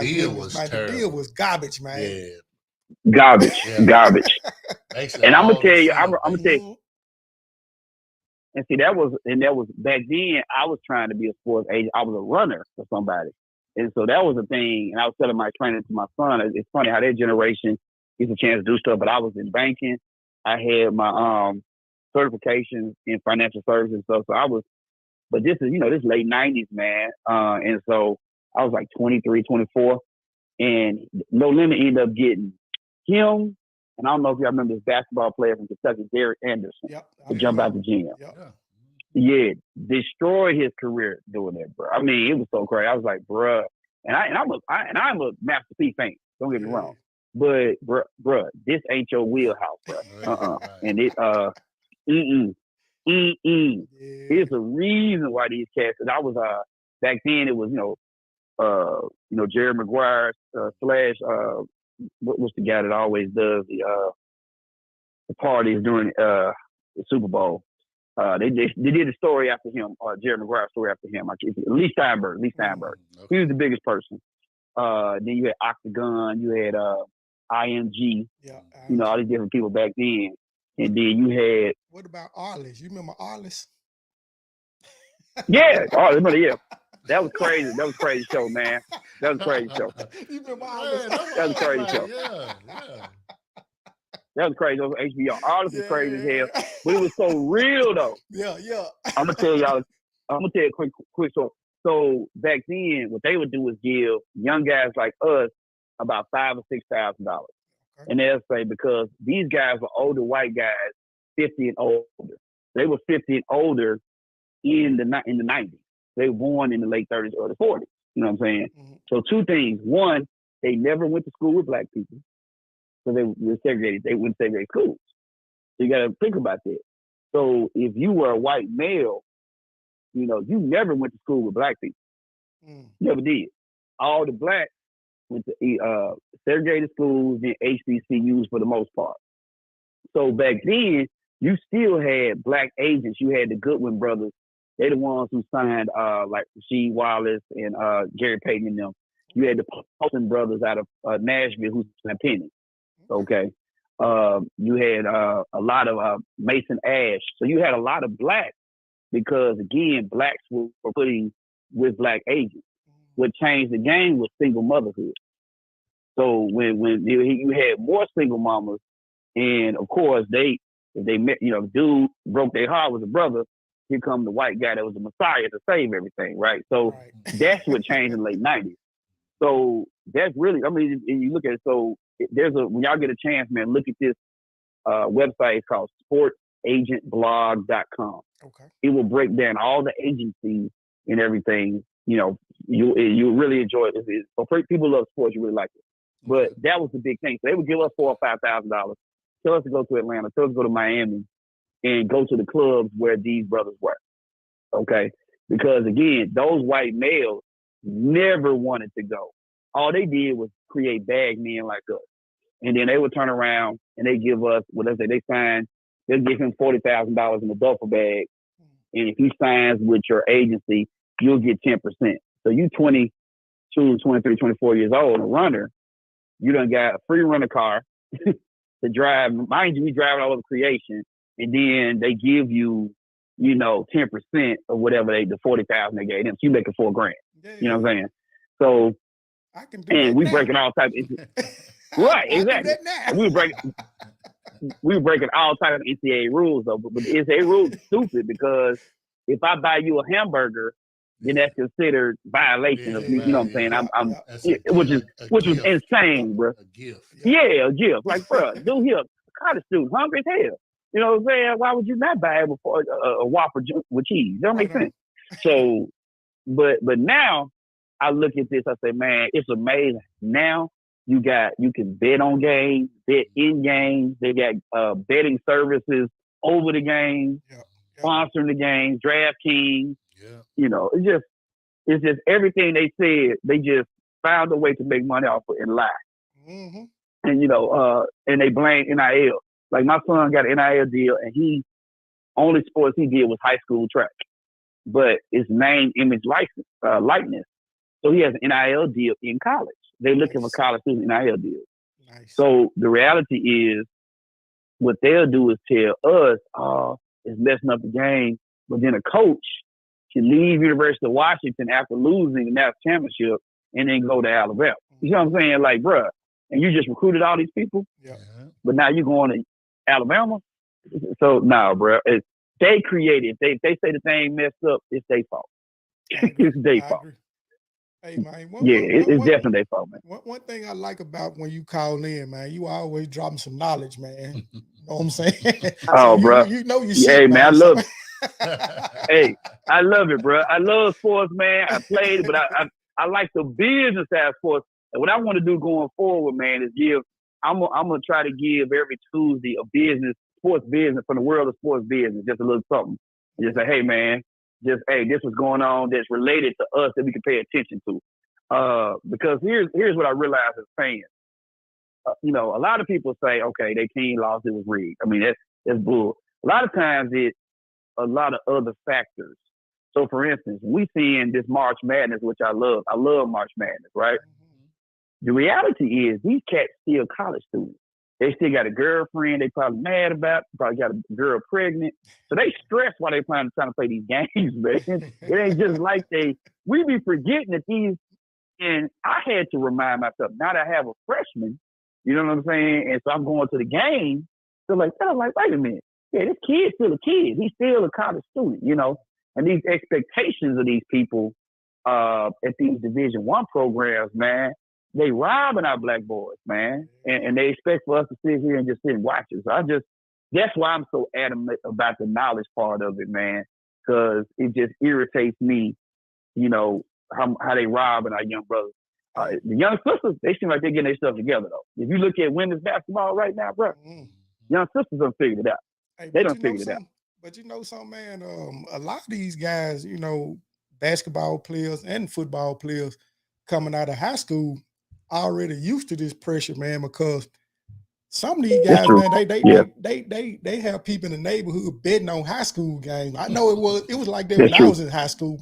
deal was terrible. The deal was garbage, man.
Yeah.
Garbage. And I'm gonna tell you, and see that was back then. I was trying to be a sports agent. I was a runner for somebody, and so that was the thing. And I was telling my training to my son. It's funny how that generation gets a chance to do stuff. But I was in banking. I had my certifications in financial services and stuff. So I was, but this is this late 90s, man. And so I was like 23, 24, and No Limit ended up getting him. And I don't know if y'all remember this basketball player from Kentucky, Derek Anderson, to jump out the gym. Yeah, destroyed his career doing that, bro. I mean, it was so crazy. I was like, bruh. And I'm a Master P fan. Don't get me wrong. But bruh, this ain't your wheelhouse, bruh. And it Here's a reason why these cats. And I was back then. It was Jerry Maguire slash what's the guy that always does the parties during the Super Bowl. They did a story after him, Jerry Maguire story after him. Lee Steinberg. Okay. He was the biggest person. Then you had Octagon, you had IMG, all these different people back then. And then you had.
What about Arliss? You remember Arliss?
Yeah, yeah. That was crazy. That was a crazy show, man. That was a crazy show.
You remember Arliss?
That was a crazy show.
Yeah.
That was crazy. That was HBO. Arliss was crazy as hell, but it was so real though.
Yeah.
I'm gonna tell you a quick story. So back then, what they would do is give young guys like us about $5,000 or $6,000, and they'll say because these guys were older white guys, 50 and older. They were 50 and older in the 90s. They were born in the late 30s, early 40s. You know what I'm saying? Mm-hmm. So two things. One, they never went to school with black people, so they were segregated. They went to segregated schools. So you got to think about that. So if you were a white male, you never went to school with black people. Never did. All the blacks went to segregated schools and HBCUs for the most part. So back then, you still had black agents. You had the Goodwin brothers. They're the ones who signed like Rasheed Wallace and Gary Payton and them. You had the Paulson brothers out of Nashville who signed Penny. Okay. You had a lot of Mason Ash. So you had a lot of blacks because, again, blacks were putting with black agents. What changed the game was single motherhood. So when you had more single mamas, and of course if they met, dude broke their heart was a brother, here come the white guy that was the messiah to save everything, right? So that's what changed in the late 90s. So that's really, and you look at it, so when y'all get a chance, man, look at this website. It's called sportsagentblog.com.
Okay.
It will break down all the agencies and everything. You know, you really enjoy it. For people who love sports, you really like it. But that was the big thing. So they would give us $4,000 or $5,000, tell us to go to Atlanta, tell us to go to Miami, and go to the clubs where these brothers were. Okay, because again, those white males never wanted to go. All they did was create bag men like us, and then they would turn around and they give us, well, let's say they'll give him $40,000 in a duffel bag, and if he signs with your agency, you'll get 10%. So you 22, 23, 24 years old, a runner, you done got a free rental car to drive. Mind you, we driving all over creation, and then they give you, 10% of whatever the 40,000 they gave them. So you making $4,000.
Yeah.
You know what I'm saying? So,
I can do
and
that
we
now.
breaking all types of right, exactly. We were breaking all types of NCAA rules though, but the NCAA rules are stupid because if I buy you a hamburger, then that's considered violation of, you know what I'm saying? Which was insane, bro.
A gift.
Yeah, a gift. Like, bro, dude here, college student, hungry as hell. You know what I'm saying? Why would you not buy it before a Whopper with cheese? That don't make sense. So, but now I look at this, I say, man, it's amazing. Now you can bet on games, bet in games. They got betting services over the games, sponsoring the games, DraftKings.
Yeah.
It's just everything they said. They just found a way to make money off it and lie.
Mm-hmm.
And and they blame NIL. Like my son got an NIL deal, and only sports he did was high school track, but it's name, image, likeness. So he has an NIL deal in college. They looking for college student NIL deals.
Nice.
So the reality is, what they'll do is tell us, it's messing up the game. But then a coach can leave University of Washington after losing the national championship and then go to Alabama. You know what I'm saying? Like, bruh, and you just recruited all these people, but now you're going to Alabama? So, no, bruh. They created. They say the thing messed up, it's their fault. It's their fault.
Hey, man.
It's definitely their fault, man.
One thing I like about when you call in, man, you always dropping some knowledge, man. You know what I'm saying?
Oh, bro.
You know you
shit,
hey, man.
I love it. Hey, I love it, bro. I love sports, man. I played, but I like the business side of sports. And what I want to do going forward, man, is I'm gonna try to give every Tuesday a sports business from the world of sports business, just a little something. And just say, hey, man, this was going on that's related to us that we can pay attention to. Because here's what I realize as fans. A lot of people say, okay, they team lost, it was rigged. I mean, that's bull. A lot of times it's a lot of other factors. So, for instance, we seeing this March Madness, which I love. I love March Madness, right? The reality is these cats still college students. They still got a girlfriend they probably mad about, probably got a girl pregnant. So they stress while they trying to play these games, man. It ain't just like we be forgetting that and I had to remind myself, now that I have a freshman, you know what I'm saying? And so I'm going to the game. So I'm like, wait a minute. Yeah, this kid's still a kid. He's still a college student, And these expectations of these people at these Division I programs, man, they robbing our black boys, man. And they expect for us to sit here and just sit and watch it. So that's why I'm so adamant about the knowledge part of it, man, because it just irritates me, how they robbing our young brothers. The young sisters, they seem like they're getting their stuff together, though. If you look at women's basketball right now, bro, young sisters done figured it out.
Hey,
they done figured it out.
But something, man, a lot of these guys, basketball players and football players coming out of high school already used to this pressure, man, because some of these guys, man, they have people in the neighborhood betting on high school games. I know it was like that when I was in high school.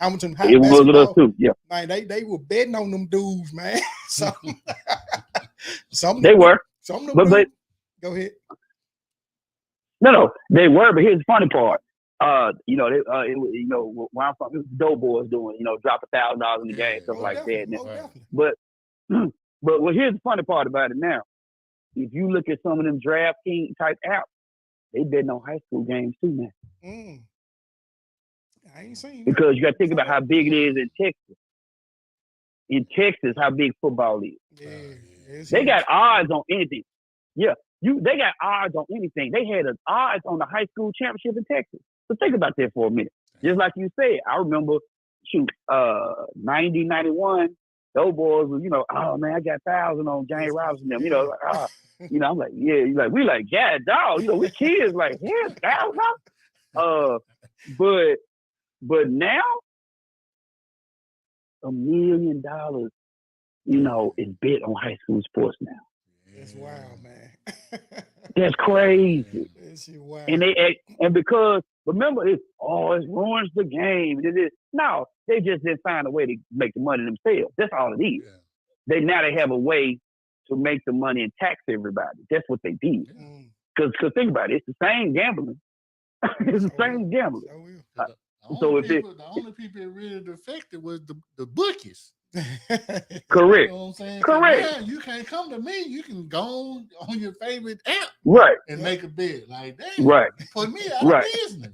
Hamilton High
it basketball. Was too. Yeah,
man, they were betting on them dudes, man. Some
they were.
Some of them dudes, go ahead.
No, they were. But here's the funny part. Where I'm from, it was dope boys doing, drop $1,000 in the game, stuff like that. But here's the funny part about it now. If you look at some of them DraftKings type apps, they betting on high school games too, man.
I ain't seen
because you got to think about how big it is in Texas. In Texas, how big football is. They got odds on anything. Yeah, they got odds on anything. They had odds on the high school championship in Texas. So think about that for a minute. Just like you said, I remember, 90, 91, those boys were, oh man, I got 1,000 on James Robinson. Them, I'm like, yeah, we like, yeah, dog, we kids, like, yeah, 1,000. But now, $1 million, is bet on high school sports now.
It's wild, man.
That's crazy.
It's wild.
And because remember, it ruins the game. No, they just didn't find a way to make the money themselves. That's all it is. Yeah. They have a way to make the money and tax everybody. That's what they did. Because think about it, it's the same gambling. It's the same gambling.
The only people that really affected was the bookies.
Correct.
You know what I'm saying?
Correct.
Man, you can't come to me. You can go on your favorite app,
right,
and make a bet. Like, damn,
right.
Put me out of business.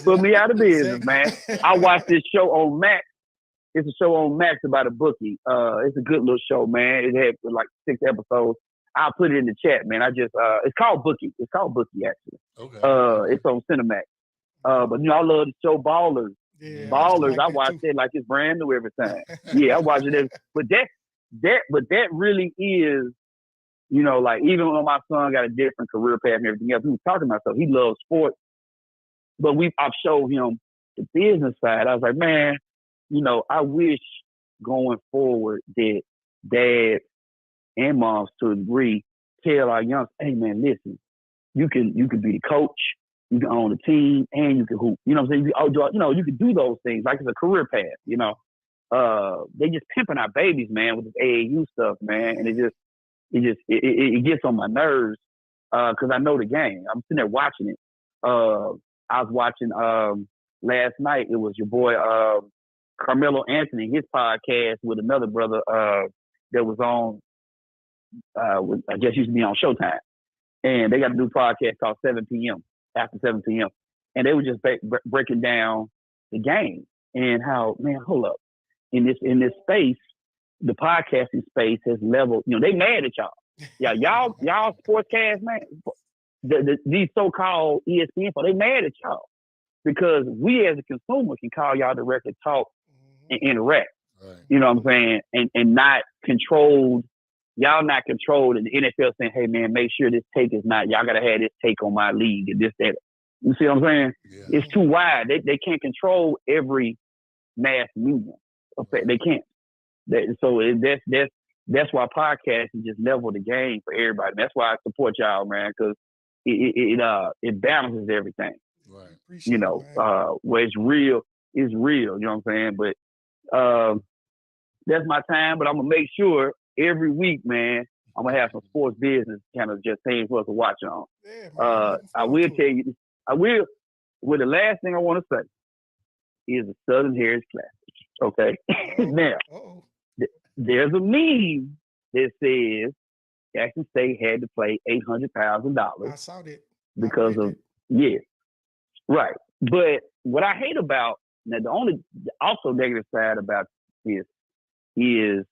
Put me out of business, man. I watched this show on Max. It's a show on Max about a bookie. It's a good little show, man. It had like 6 episodes. I'll put it in the chat, man. It's called Bookie. It's called Bookie, actually.
Okay.
It's on Cinemax. But I love the show Ballers. Yeah, Ballers, I watch it like it's brand new every time. Yeah, I watch it. But that really is, like even when my son got a different career path and everything else, he was talking about stuff. He loves sports, but I've showed him the business side. I was like, man, I wish going forward that dads and moms to a degree tell our young, hey man, listen, you can be the coach. You can own a team and you can hoop. You know what I'm saying? You can do those things like it's a career path, They just pimping our babies, man, with this AAU stuff, man. And it gets on my nerves because I know the game. I'm sitting there watching it. I was watching last night. It was your boy Carmelo Anthony, his podcast with another brother that was on, I guess used to be on Showtime. And they got a new podcast called 7 p.m. after 7 p.m. And they were just breaking down the game and how, man, hold up. In this space, the podcasting space has leveled, they mad at y'all. Yeah, y'all sportscast, man. These so-called ESPN, they mad at y'all because we as a consumer can call y'all directly, talk, and interact. Right. You know what I'm saying? And not controlled. Y'all not controlled, and the NFL saying, hey, man, make sure this take is not, y'all got to have this take on my league and this, that. You see what I'm saying? Yeah. It's too wide. They can't control every mass media. Okay, they can't. That's why podcasting just level the game for everybody. That's why I support y'all, man, because it balances everything. Right. Where it's real, you know what I'm saying? But that's my time, but I'm going to make sure every week, man, I'm going to have some sports business kind of just things for us to watch on. Yeah, I will tell you, well, the last thing I want to say is the Southern Heritage Classic. Okay? Now, there's a meme that says Jackson State had to play $800,000. I
saw that.
Because of, yeah. Right. But what I hate about, now the only also negative side about this is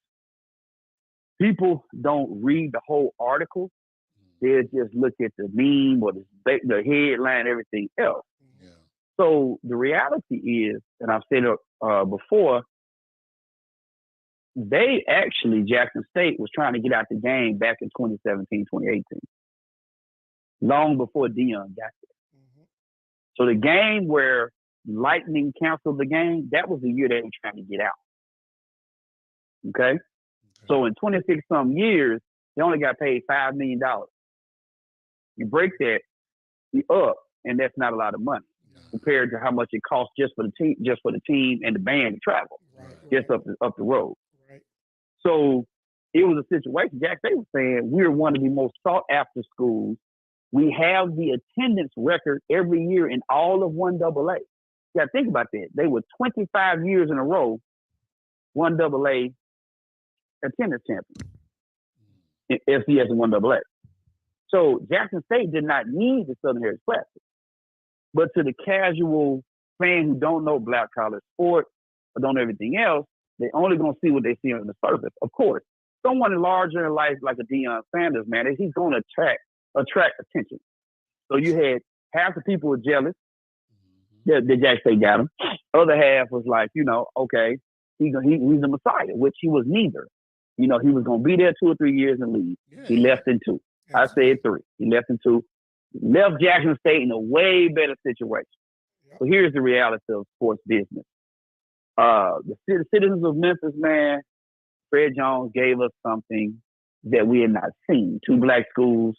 people don't read the whole article. They just look at the meme or the headline, everything else. Yeah. So the reality is, and I've said it before, they actually, Jackson State was trying to get out the game back in 2017, 2018, long before Deion got there. Mm-hmm. So the game where Lightning canceled the game, that was the year they were trying to get out. Okay? So in 26-some years, they only got paid $5 million. You break that up, and that's not a lot of money compared to how much it costs just for the team and the band to travel, just up the road. Right. So it was a situation. Jack, they were saying we're one of the most sought after schools. We have the attendance record every year in all of 1AA. Yeah, think about that. They were 25 years in a row 1AA attendance champion in FCS and 1AA. So Jackson State did not need the Southern Heritage Classic. But to the casual fan who don't know black collar sports or don't know everything else, they only going to see what they see on the surface. Of course, someone larger in life like a Deion Sanders, man, he's going to attract attention. So you had half the people were jealous that Jack State got him. Other half was like, okay, he's a Messiah, which he was neither. He was going to be there 2 or 3 years and leave. Yeah. He left in 2. I said 3. He left in 2. Left Jackson State in a way better situation. Yep. So here's the reality of sports business. The citizens of Memphis, man, Fred Jones gave us something that we had not seen. 2 black schools.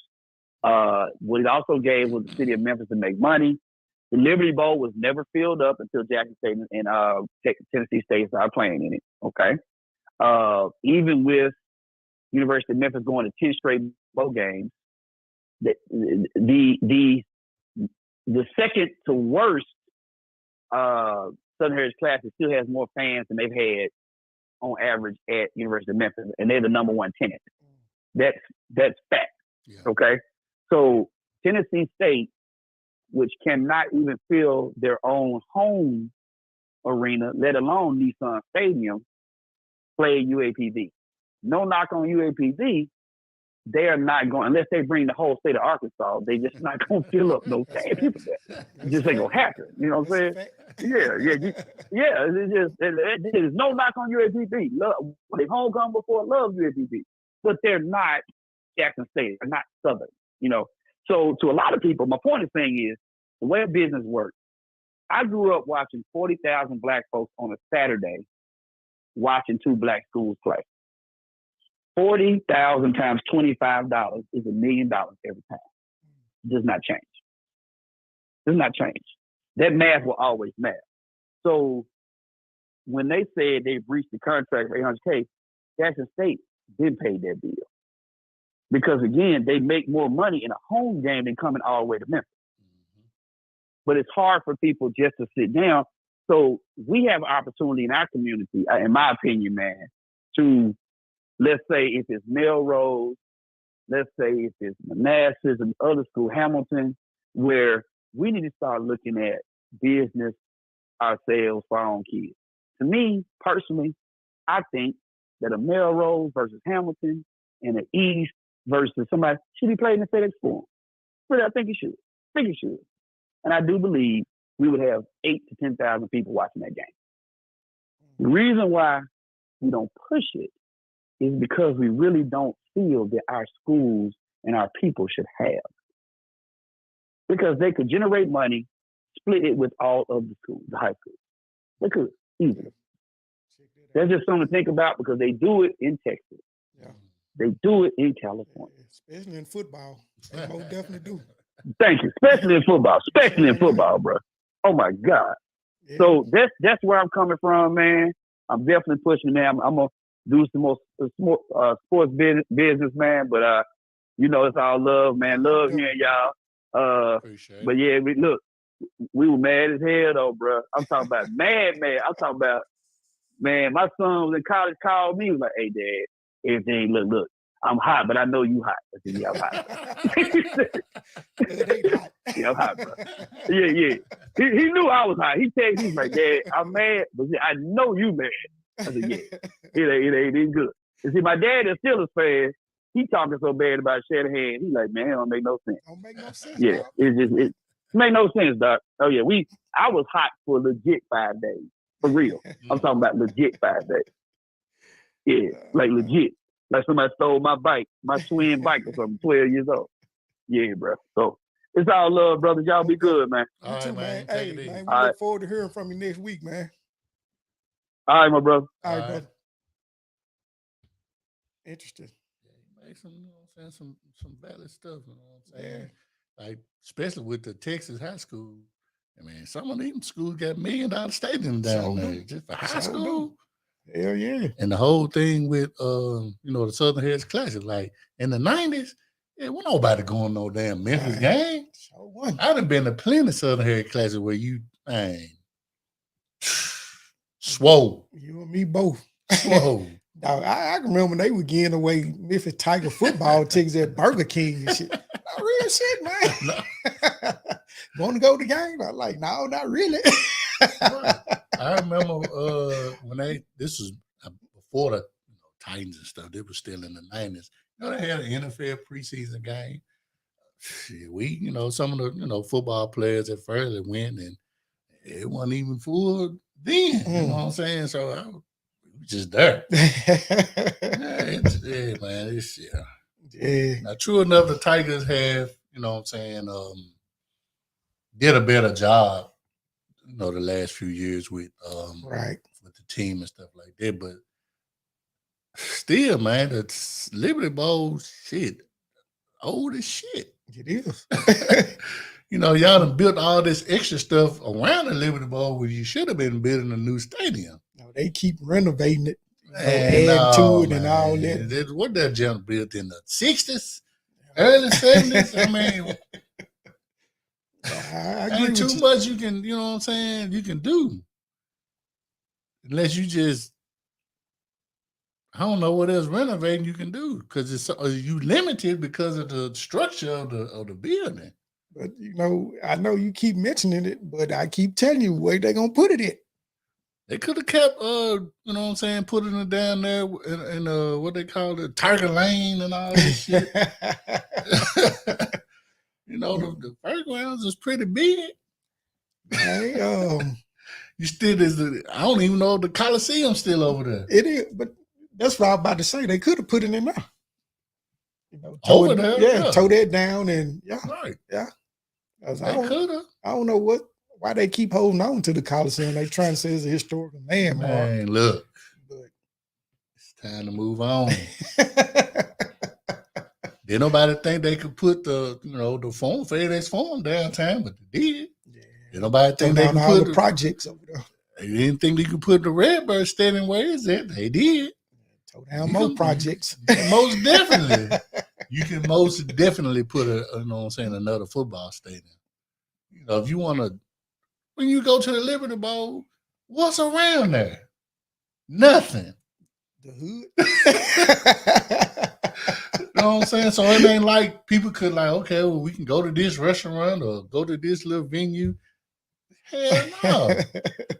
What he also gave was the city of Memphis to make money. The Liberty Bowl was never filled up until Jackson State and Tennessee State started playing in it. Okay. Even with University of Memphis going to 10 straight bowl games, the second to worst Southern Heritage Classic still has more fans than they've had on average at University of Memphis, and they're the number 1 tenant. That's fact. Yeah. Okay. So Tennessee State, which cannot even fill their own home arena, let alone Nissan Stadium, play UAPB. No knock on UAPB. They are not going, unless they bring the whole state of Arkansas, they just not going to fill up no stadium. It just ain't going to happen. You know what I'm saying? Yeah. There's no knock on UAPB. They homecoming before, love UAPB. But they're not Jackson State. They're not Southern. So to a lot of people, my point of saying is, the way business works, I grew up watching 40,000 black folks on a Saturday watching 2 black schools play. 40,000 times $25 is $1 million every time. It does not change. Does not change. That math will always matter. So when they said they breached the contract for $800K, Jackson State didn't pay their bill. Because again, they make more money in a home game than coming all the way to Memphis. But it's hard for people just to sit down. So we have an opportunity in our community, in my opinion, man, to, let's say if it's Melrose, let's say if it's Manassas and other school, Hamilton, where we need to start looking at business ourselves for our own kids. To me, personally, I think that a Melrose versus Hamilton and an East versus somebody should be played in the FedEx Forum. Really, I think it should. And I do believe we would have 8,000 to 10,000 people watching that game. The reason why we don't push it is because we really don't feel that our schools and our people should have. Because they could generate money, split it with all of the schools, the high schools. They could, easily. That's just something to think about because they do it in Texas. Yeah. They do it in California.
Especially in football. They most definitely do.
Thank you. Especially in football, bro. Oh my God. Yeah. So that's where I'm coming from, man. I'm definitely pushing, man. I'm gonna do some more sports business, man. But it's all love, man. Love hearing y'all. Appreciate but yeah, we were mad as hell though, bro. I'm talking about mad. I'm talking about, man, my son was in college, called me, was like, hey dad, everything look. I'm hot, but I know you hot. I said, yeah, I'm hot. Yeah, I'm hot, bro. Yeah. He knew I was hot. He texted me, he's like, Dad, I'm mad, but I know you mad. I said, yeah, it ain't good. And see, my dad is still a fan. He talking so bad about Shanahan. He's like, man, it don't make no sense.
Don't make no sense.
Yeah, it make no sense, Doc. Oh yeah, I was hot for legit 5 days. For real. I'm talking about legit 5 days. Yeah, like legit. Like somebody stole my bike, my twin bike or something, 12 years old. Yeah, bro. So it's all love, brothers. Y'all be good, man.
You too, man. Hey, man, we look forward to hearing from you next week, man.
All right, my brother.
All right, brother. Interesting.
Yeah, make some valid stuff, you know what I'm saying? Yeah. Like, especially with the Texas high school. I mean, some of these schools got $1 million stadiums down there just for high school.
Hell yeah.
And the whole thing with the Southern Heritage Classic, like in the 90s, wasn't nobody going no damn Memphis game. I done been to plenty Southern Heritage Classic where you swole.
You and me both.
Swole.
I can remember when they were giving away Memphis Tiger football tickets at Burger King and shit. Not real shit, man. No. Want to go to the game? I'm like, no, not really.
I remember when this was before the Titans and stuff. They were still in the 90s. You know, they had an NFL preseason game. Shit, some of the, football players at first that went, and it wasn't even full then. You know what I'm saying? So I was just there. Man,
Yeah.
Now, true enough, the Tigers have, did a better job, the last few years with
Right.
with the team and stuff like that. But still, man, the Liberty Bowl shit, old as shit.
It is.
Y'all done built all this extra stuff around the Liberty Bowl where you should have been building a new stadium.
No, they keep renovating it,
adding
to it and all that.
What that junk built in the 60s, early 70s? I mean,
I agree
ain't too much you can, you can do. Unless you just, I don't know what else renovating you can do, because it's you limited because of the structure of the building.
But I know you keep mentioning it, but I keep telling you where they gonna put it at.
They could have kept, putting it down there in what they call it, Tiger Lane and all this shit. The fairgrounds is pretty big.
Hey,
you still I don't even know if the Coliseum's still over there.
It is, but that's what I was about to say. They could have put it in there.
Over there,
yeah, tow that down and
right,
yeah.
They could have.
I don't know why they keep holding on to the Coliseum. They trying to say it's a historical landmark.
Man, look, it's time to move on. Did nobody think they could put the FedEx Forum downtown, but they did. Yeah. Did nobody think they could put
the projects over there?
They didn't think they could put the Redbird Stadium where it's at. They did.
Tow down more projects.
Most definitely. You can most definitely put another football stadium. If you want to, when you go to the Liberty Bowl, what's around there? Nothing.
The hood.
You know what I'm saying? So it ain't like people could okay, well, we can go to this restaurant or go to this little venue. Hell no.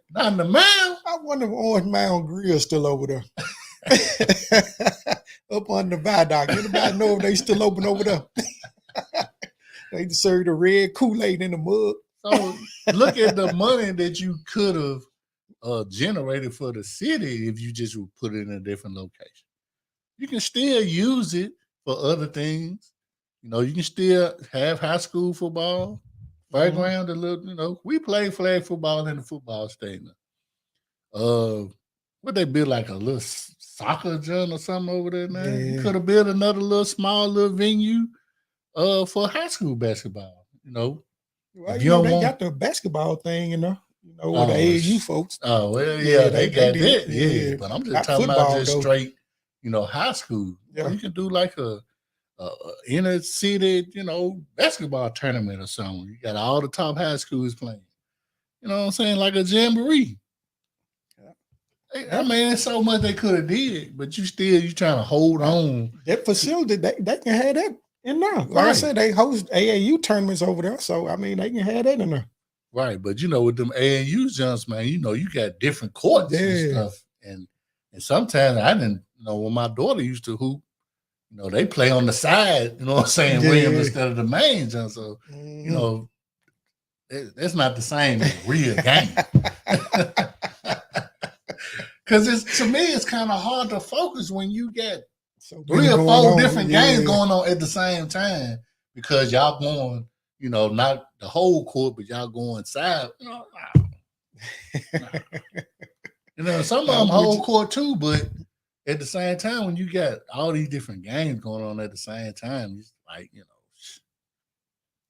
Not in the Mound.
I wonder if Orange Mound Grill still over there. Up on the viaduct. Anybody know if they still open over there? They serve the red Kool-Aid in the mug.
So look at the money that you could have generated for the city if you just would put it in a different location. You can still use it for other things. You can still have high school football, fairground, we play flag football in the football stadium. What they build like a little soccer gym or something over there now? Yeah. You could have built another small venue for high school basketball,
Well, they got the basketball thing, with the AAU folks.
Oh, well, yeah, they got that. Yeah, but I'm just talking about just straight, high school. Yeah. You can do like a inner city, basketball tournament or something. You got all the top high schools playing. You know what I'm saying? Like a jamboree. I mean, there's so much they could have did, but you trying to hold on.
That facility, they can have that in there. Like I said, they host AAU tournaments over there, so I mean, they can have that in there.
Right, but with them AAU jumps, man, you got different courts and stuff, and sometimes I didn't when my daughter used to hoop, they play on the side, you know what I'm saying, rim instead of the main jump. So it's not the same as a real game. Because to me, it's kind of hard to focus when you get 3 or 4 different games going on at the same time, because y'all going, not the whole court, but y'all go inside. Some of them whole court too, but at the same time, when you got all these different games going on at the same time, it's like,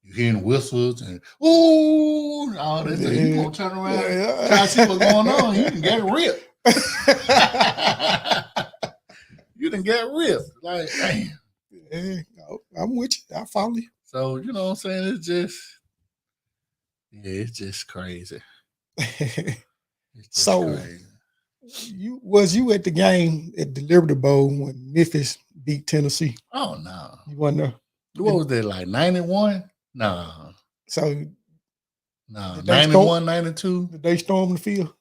you're hearing whistles and ooh, all this. You gonna turn around, try to see what's going on. You can get ripped. You done get ripped. Like, damn.
Yeah, I'm with you. I follow you.
So, you know what I'm saying? It's just crazy.
So, crazy. You at the game at the Liberty Bowl when Memphis beat Tennessee?
Oh, no.
You wasn't there?
What was that, like 91? No.
So,
no, 91, 92?
Did they storm the field?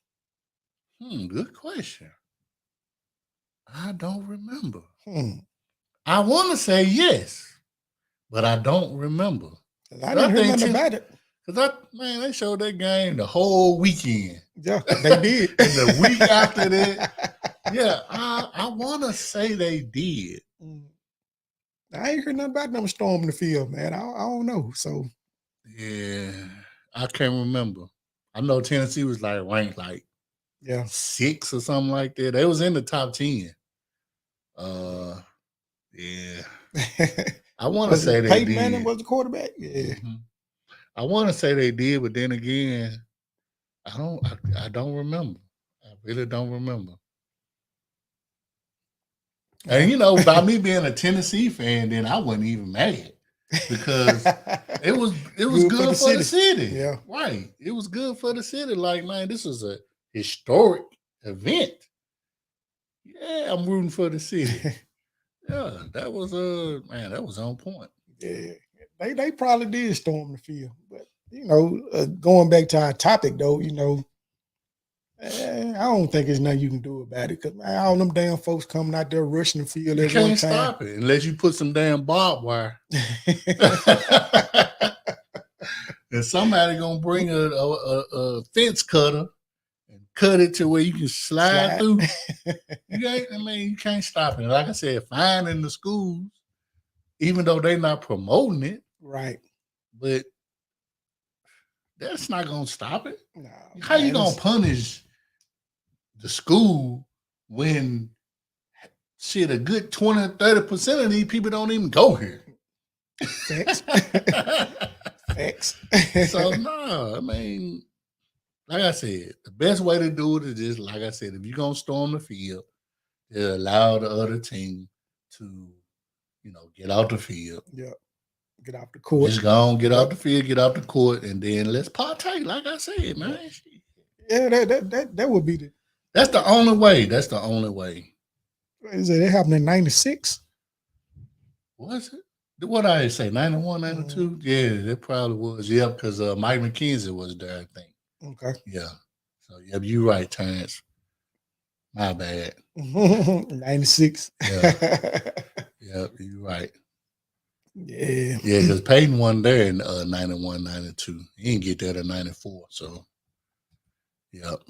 Good question. I don't remember.
Hmm.
I want to say yes, but I don't remember.
I didn't hear nothing about it.
Because they showed that game the whole weekend.
Yeah, they did.
And the week after that, yeah, I want to say they did.
I ain't heard nothing about them storming the field, man. I don't know. So
yeah, I can't remember. I know Tennessee was like ranked like 6 or something like that. They was in the top 10. Yeah. I want to say they
Peyton
did.
Manning was the quarterback. Yeah.
Mm-hmm. I want to say they did, but then again, I don't remember. I really don't remember. And by me being a Tennessee fan, then I wasn't even mad because it was good for the city.
Yeah.
Right. It was good for the city. Like, man, this was a historic event. Yeah, I'm rooting for the city. Yeah, that was that was on point.
Yeah. They probably did storm the field. But going back to our topic though, I don't think there's nothing you can do about it because all them damn folks coming out there rushing the field at one time.
You can't stop it unless you put some damn barbed wire. And somebody gonna bring a fence cutter and cut it to where you can slide through. You can't stop it. Like I said, fine in the schools, even though they're not promoting it.
Right.
But that's not gonna stop it.
No,
how you gonna punish the school when a good 20-30% of these people don't even go here?
Facts. Facts.
So no, like I said, the best way to do it is just like I said, if you're gonna storm the field, allow the other team to, get out the field.
Yeah. Get off the court.
Just go on, get out the field, get out the court, and then let's partake. Like I said, man.
Yeah, that would be
That's the only way. That's the only way.
Is it happened in 96?
Was it? What I say, 91, 92? Yeah, it probably was. Yeah, because Mike McKenzie was there, I think.
Okay.
Yeah. So, yeah, you're right, Terrence. My bad.
96.
Yeah. Yeah, you're right.
Yeah.
Yeah, because Peyton won there in 91, 92. He didn't get there to 94. So, yep.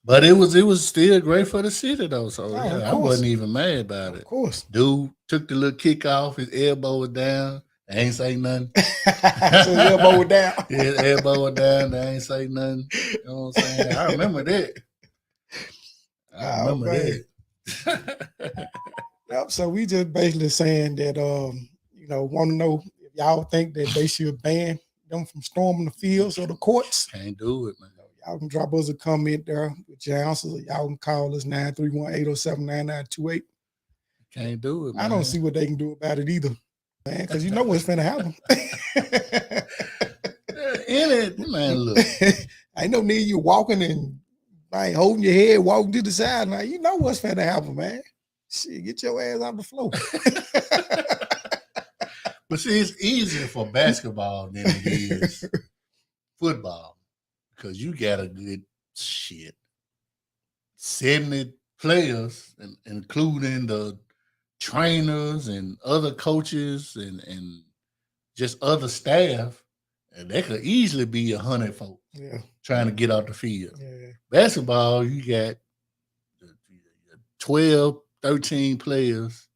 But it was still great for the city though. So I wasn't even mad about it.
Of course.
Dude took the little kick off, his elbow was down. They ain't say nothing.
So his elbow was down.
Yeah, his elbow was down. They ain't say nothing. You know what I'm saying? I remember that.
Yep. So we just basically saying that want to know if y'all think that they should ban them from storming the fields or the courts.
Can't do it, man.
Y'all can drop us a comment there with your answers. Y'all can call us 931-807-9928.
Can't do it, man.
I don't see what they can do about it either, man, because you know what's finna happen.
Man, look.
Ain't no need you walking and holding your head, walking to the side. Now you know what's finna happen, man. Shit, get your ass on the floor.
But see, it's easier for basketball than it is football. Because you got a good 70 players, including the trainers and other coaches and just other staff, and they could easily be 100 folks trying to get out the field.
Yeah.
Basketball, you got 12, 13 players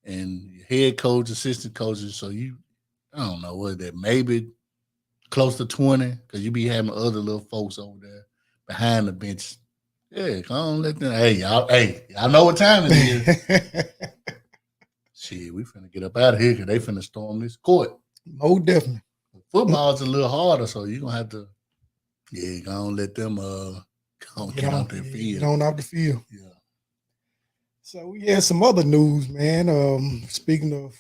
and head coach, assistant coaches. So I don't know what that, maybe close to 20, because you be having other little folks over there behind the bench. Yeah, come on, let them. Hey, y'all know what time it is. Shit, we finna get up out of here because they finna storm this court.
Most definitely.
Football's a little harder, so you're gonna have to, go on, let them get out their field.
Get on out the field.
Yeah.
So we had some other news, man. Speaking of,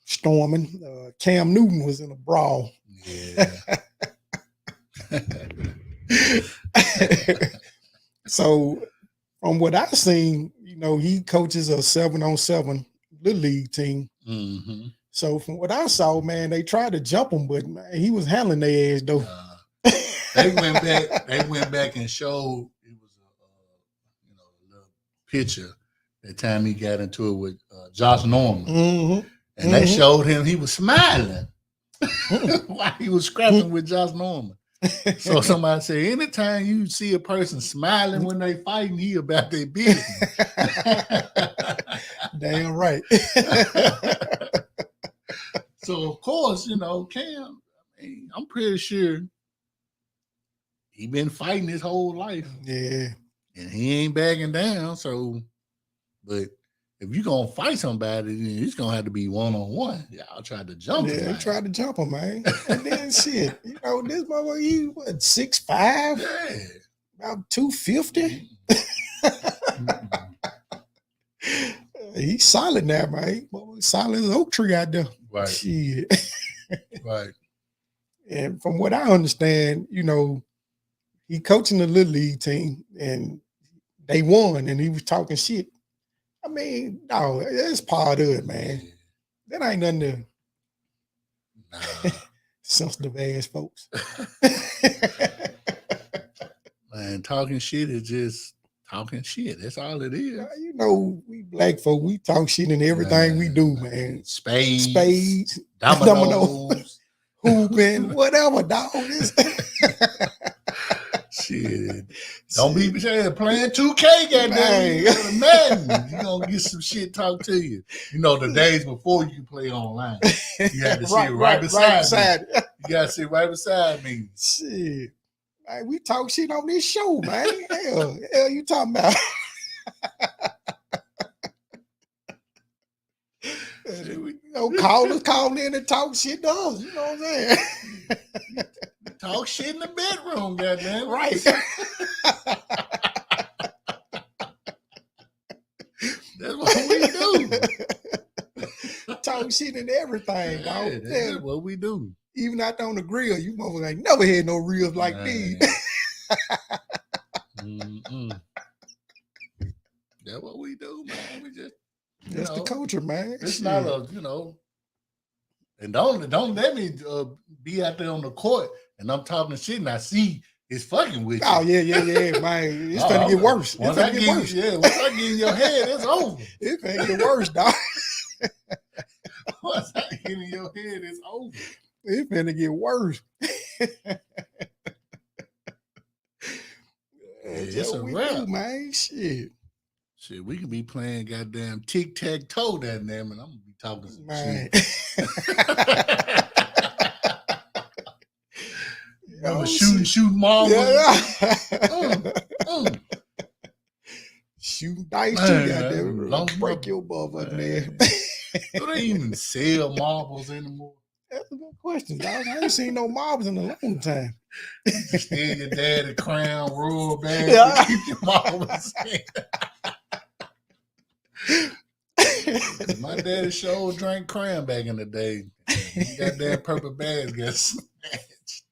storming, Cam Newton was in a brawl.
Yeah.
So from what I've seen, he coaches a 7-on-7 little league team.
Mm-hmm.
So from what I saw, man, they tried to jump him, but man, he was handling their ass though.
They went back and showed it was a picture that time he got into it with Josh Norman.
Mm-hmm.
And they showed him he was smiling while he was scrapping with Josh Norman. So somebody said, anytime you see a person smiling when they fighting, he about their business.
Damn right.
So of course, you know, Cam, I'm pretty sure he been fighting his whole life.
Yeah.
And he ain't backing down. So, but if you're gonna fight somebody, then it's gonna have to be one-on-one. Y'all tried to jump him.
Yeah, they tried to jump him, man. And then shit, you know, this motherfucker, he what, 6'5"?
Yeah.
About 250. He's solid now, man. Solid as oak tree out there.
Right.
Shit.
Right.
And from what I understand, you know, he coaching the little league team and they won and he was talking shit. I mean, no, that's part of it, man. That ain't nothing to sensitive ass folks.
Man, talking shit is just talking shit. That's all it is.
You know, we black folk, we talk shit in everything we do, man.
Spades,
dominoes, hooping, whatever, dog.
Shit. Don't be saying playing 2K, goddamn. Madden. You gonna get some shit talked to you. You know, the days before you could play online. You had to sit right beside me. You gotta sit right beside me.
Shit. Man, we talk shit on this show, man. Hell, you talking about? You know, callers call in and talk shit to us. You know what I'm saying?
Talk shit in the bedroom, goddamn.
Right.
That's what we do.
Talk shit in everything, dog.
Yeah, that's what we do.
Even out there on the grill, you motherfuckers ain't never had no reels like these.
That's what we do, man. We just
that's the culture, man.
It's not a, you know, and don't let me be out there on the court and I'm talking shit and I see it's fucking with you.
Oh yeah, man. It's gonna get worse. It's gonna get worse.
Yeah, once I get in your head, it's over.
It's gonna get worse, dog.
Once I get in your head, it's over.
It's gonna get worse.
It's a wrap,
man. Shit,
we could be playing goddamn tic-tac-toe that damn, and I'm gonna be talking some shit. Remember shooting marbles?
Yeah. Shooting dice too, goddamn. Break your motherfucker, man.
Do they even sell marbles anymore?
That's a good question, dog. I ain't seen no marbles in a long time.
Steal your daddy crown roll bag to keep your marbles in. My daddy sure drank crown back in the day. Goddamn purple bags got snatched.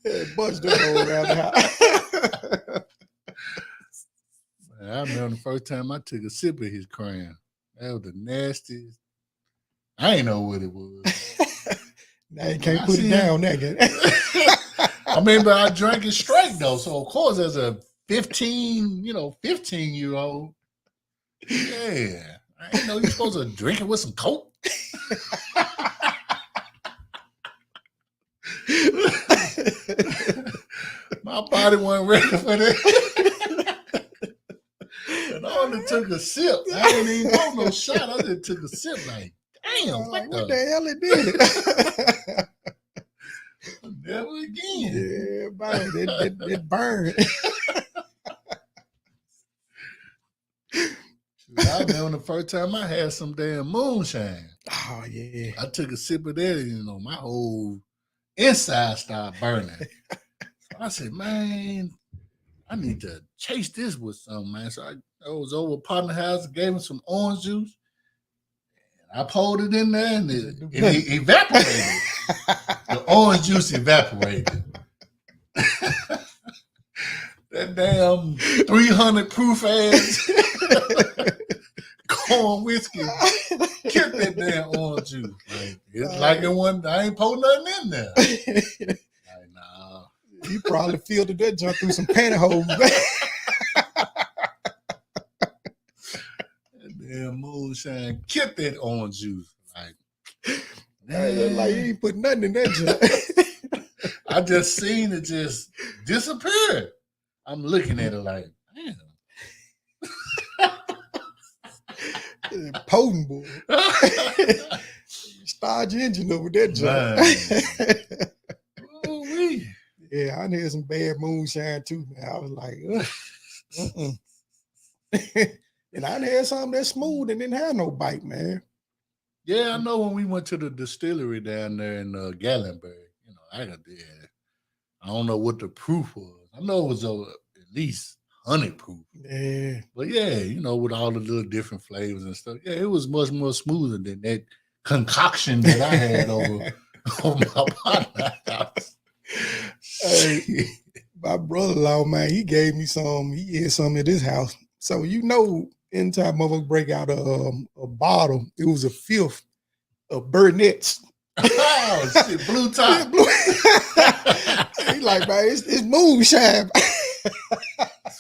Yeah, bunch them all around the house.
I remember the first time I took a sip of his crown. That was the nastiest. I ain't know what it was.
Now you can't put it down, nigga.
I mean, but I drank it straight though. So of course, as a 15-year-old, yeah, I didn't know you're supposed to drink it with some Coke. My body wasn't ready for that. And I only took a sip. I didn't even want no shot. I just took a sip like, damn, what
the hell it did?
Never again.
Yeah, man, it burned.
I remember the first time I had some damn moonshine.
Oh, yeah.
I took a sip of that and, you know, my whole inside started burning. So I said, man, I need to chase this with something, man. So I was over at partner house and gave him some orange juice. And I poured it in there and it evaporated. The orange juice evaporated. That damn 300 proof ass corn whiskey kept that damn orange juice. Like, it's like it wasn't, I ain't poured nothing in there. Like, nah.
You probably filtered that junk through some pantyhose.
Yeah, moonshine. Kept that orange juice. Like,
Like he ain't put nothing in that junk.
I just seen it just disappear. I'm looking at it like, damn.
Potent boy. Start your engine over that junk.
Ooh-wee.
Yeah, I had some bad moonshine too, man. I was like, and I had something that's smooth and didn't have no bite, man.
Yeah, I know when we went to the distillery down there in Gatlinburg, you know, I don't know what the proof was. I know it was at least 100 proof.
Yeah.
But yeah, you know, with all the little different flavors and stuff, yeah, it was much more smoother than that concoction that I had over my partner's house.
Hey, my brother-in-law, man, he gave me some. He had some at his house. So you know, anytime motherfucker break out a bottle, it was a fifth of Burnett's.
Oh shit, blue top.
He like, man, it's moonshine.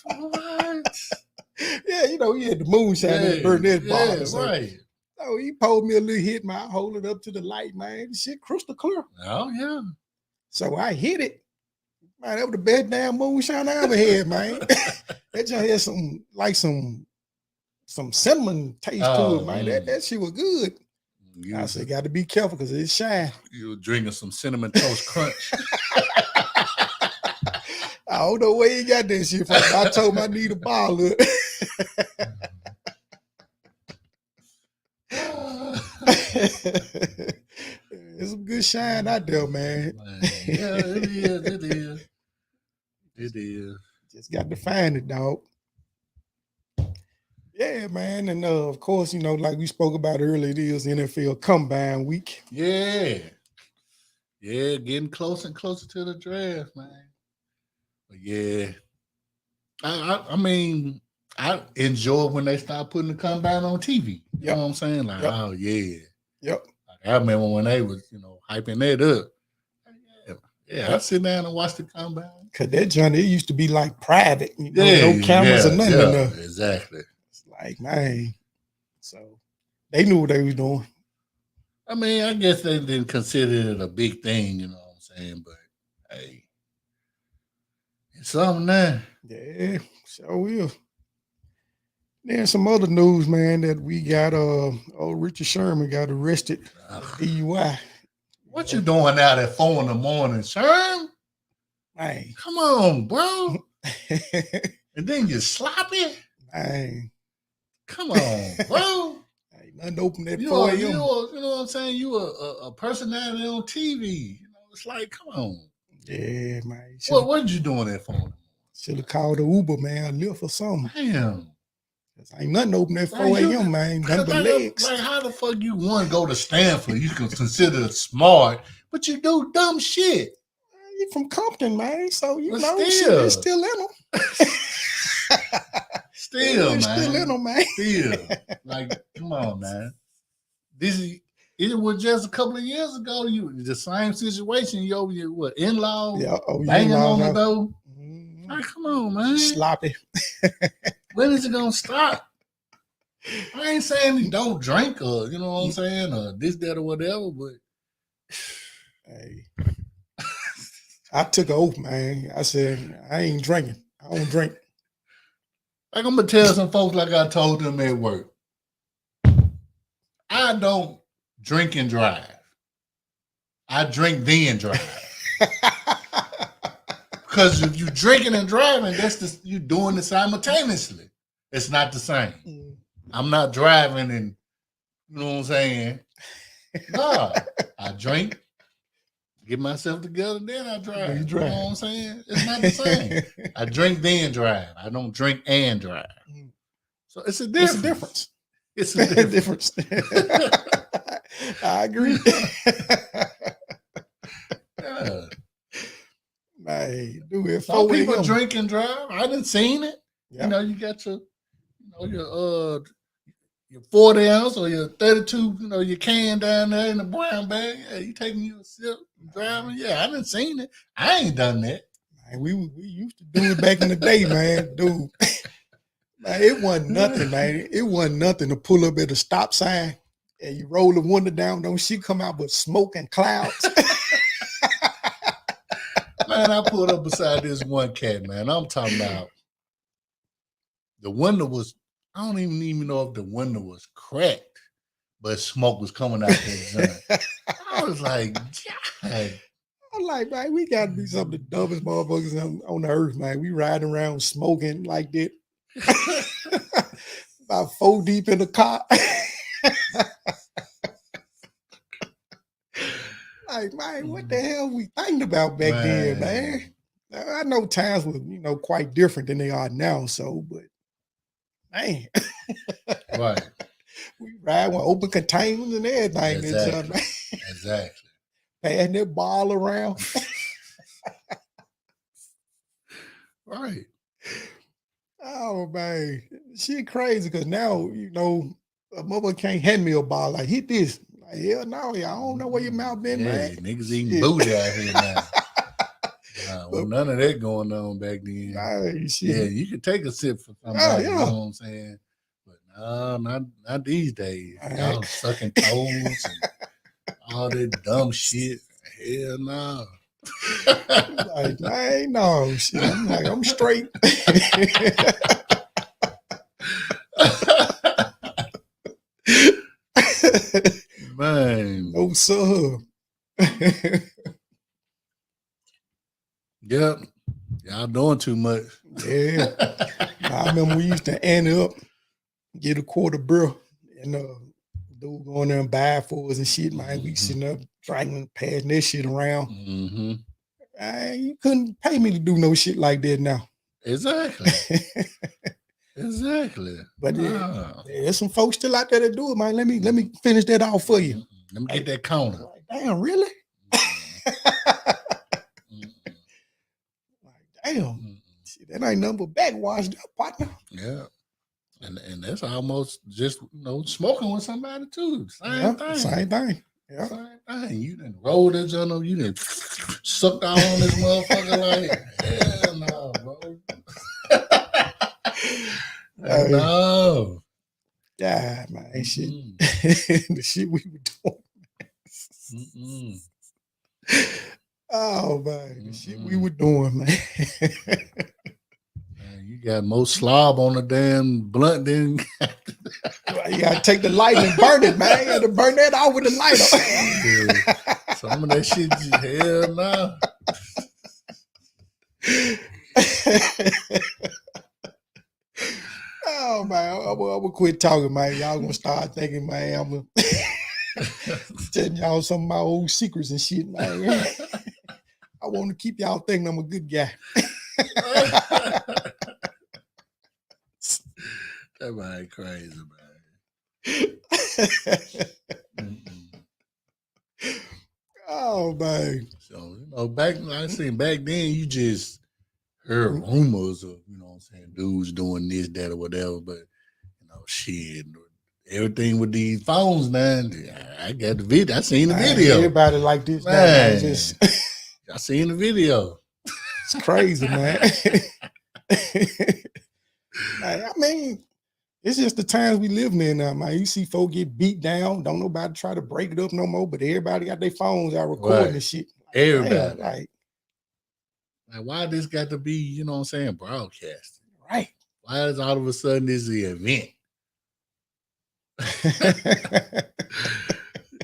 What?
Yeah, you know, he had the moonshine in the Burnett bottle.
Yeah,
So,
right.
so he pulled me a little hit, man. I hold it up to the light, man. Shit crystal clear.
Oh yeah.
So I hit it. Man, that was the best damn moonshine I ever had, man. That just had some cinnamon taste to it, man. That shit was good. I said, got to be careful because it's shine.
You were drinking some cinnamon toast crunch.
I don't know where you got that shit from. I told him I need a bottle of it. There's some good shine out there, man.
Yeah, it is. It is. It is.
Just got to find it, dog. Yeah, man. And of course, you know, like we spoke about earlier, it is NFL Combine Week.
Yeah. Yeah, getting closer and closer to the draft, man. But yeah. I mean, I enjoy when they start putting the combine on TV. You know what I'm saying? Like, oh yeah.
Yep.
Like, I remember when they was, you know, hyping that up. Yeah, I sit down and watch the combine.
Cause that joint, it used to be like private, you know, no cameras or nothing in there.
Exactly.
It's like, man. So they knew what they was doing.
I mean, I guess they didn't consider it a big thing, you know what I'm saying? But hey, it's something there.
Yeah, sure will. Then some other news, man, that we got Richard Sherman got arrested for DUI.
What you doing out at 4 a.m, Sherm?
Man.
Come on, bro. And then you sloppy?
Man.
Come on, bro.
Ain't nothing open at 4 a.m.
You know what I'm saying? You a personality on TV. You know, it's like, come on.
Yeah, man.
What you doing at 4 a.m?
Should have called the Uber, man, Lyft or something.
Damn.
Ain't nothing open at 4 a.m., man. Nothing but legs.
Like, how the fuck you want to go to Stanford? You can consider it smart, but you do dumb shit.
You from Compton, man. So, you know,
still.
it's still in them.
Still, man.
Still in them, man.
Still. Like, come on, man. It was just a couple of years ago. The same situation. Your in-law banging on the door. Mm-hmm. Like, come on, man.
Sloppy.
When is it gonna stop? I ain't saying you don't drink or you know what I'm saying or this, that, or whatever, but
hey, I took an oath, man. I said I ain't drinking. I don't drink.
Like I'm gonna tell some folks like I told them at work. I don't drink and drive. I drink then drive. Because if you drinking and driving, you doing it simultaneously. It's not the same. I'm not driving and you know what I'm saying. No, I drink, get myself together, then I drive. You know what I'm saying? It's not the same. I drink then drive. I don't drink and drive. So it's a difference. It's a difference.
I agree.
Yeah.
Man, do it.
Some people drink and drive. I done seen it. Yep. You know, you got your 40 ounce or your 32, your can down there in the brown bag. Yeah, you taking you a sip, driving. Yeah, I done seen it. I ain't done that.
Man, we used to do it back in the day, man, dude. Man, it wasn't nothing, man. It wasn't nothing to pull up at a stop sign and you roll the window down. Don't she come out with smoke and clouds?
Man, I pulled up beside this one cat, man. I'm talking about the window was, I don't even know if the window was cracked, but smoke was coming out that joint. I was like, God.
I'm like, man, we got to be some of the dumbest motherfuckers on the earth, man. We riding around smoking like that. About 4 deep in the car. Like, man, what the hell we thinking about back then, man? I know times were, quite different than they are now. So, but man,
Right.
We ride with open containers and everything.
Exactly. Exactly.
Passing that ball around.
Right.
Oh man, she crazy because now a mother can't hand me a ball like hit this. Like, hell no, I don't know where your mouth been, man.
Niggas eating booty out here now. Well, none of that going on back then. Yeah, you could take a sip for somebody, you know what I'm saying? But no, not these days. Y'all sucking toes and all that dumb shit. Hell no.
Like, man, no shit. I'm like, I'm straight.
Man.
No sir.
Yep. Y'all doing too much.
Yeah. I remember we used to ante up, get a quarter bill, and dude going there and buy for us and shit, man. We sitting up dragging, passing that shit around.
Mm-hmm.
You couldn't pay me to do no shit like that now.
Exactly. Exactly.
But there's some folks still out there that do it, man. Let me finish that off for you.
Let me get that counter.
Like, damn, really? Like, damn. Shit, that ain't nothing but backwashed up, partner.
Yeah. And that's almost just smoking with somebody too. Same thing.
Same thing. Yeah.
Same thing. You done rolled that joint, you done sucked out on this motherfucker like, hell no, bro. No.
Yeah, man. Shit. The shit we were doing. Oh man, the shit we were doing, man.
You got more slob on the damn blunt than
you gotta take the light and burn it, man. You gotta burn that out with the lighter.
Some of that shit, hell no.
Oh man, I'm gonna quit talking, man. Y'all gonna start thinking, man, I'm gonna telling y'all some of my old secrets and shit, man. I want to keep y'all thinking I'm a good guy.
That man crazy, man.
Oh man.
So back then you just heard rumors of, dudes doing this, that, or whatever, but shit. Everything with these phones, man. I got the video. I seen the video.
Everybody like this,
man. I seen the video.
It's crazy, man. I mean, it's just the times we live in now, man. You see folks get beat down. Don't nobody try to break it up no more, but everybody got their phones out recording and shit.
Everybody.
Like,
why this got to be, broadcasted?
Right.
Why is all of a sudden this the event?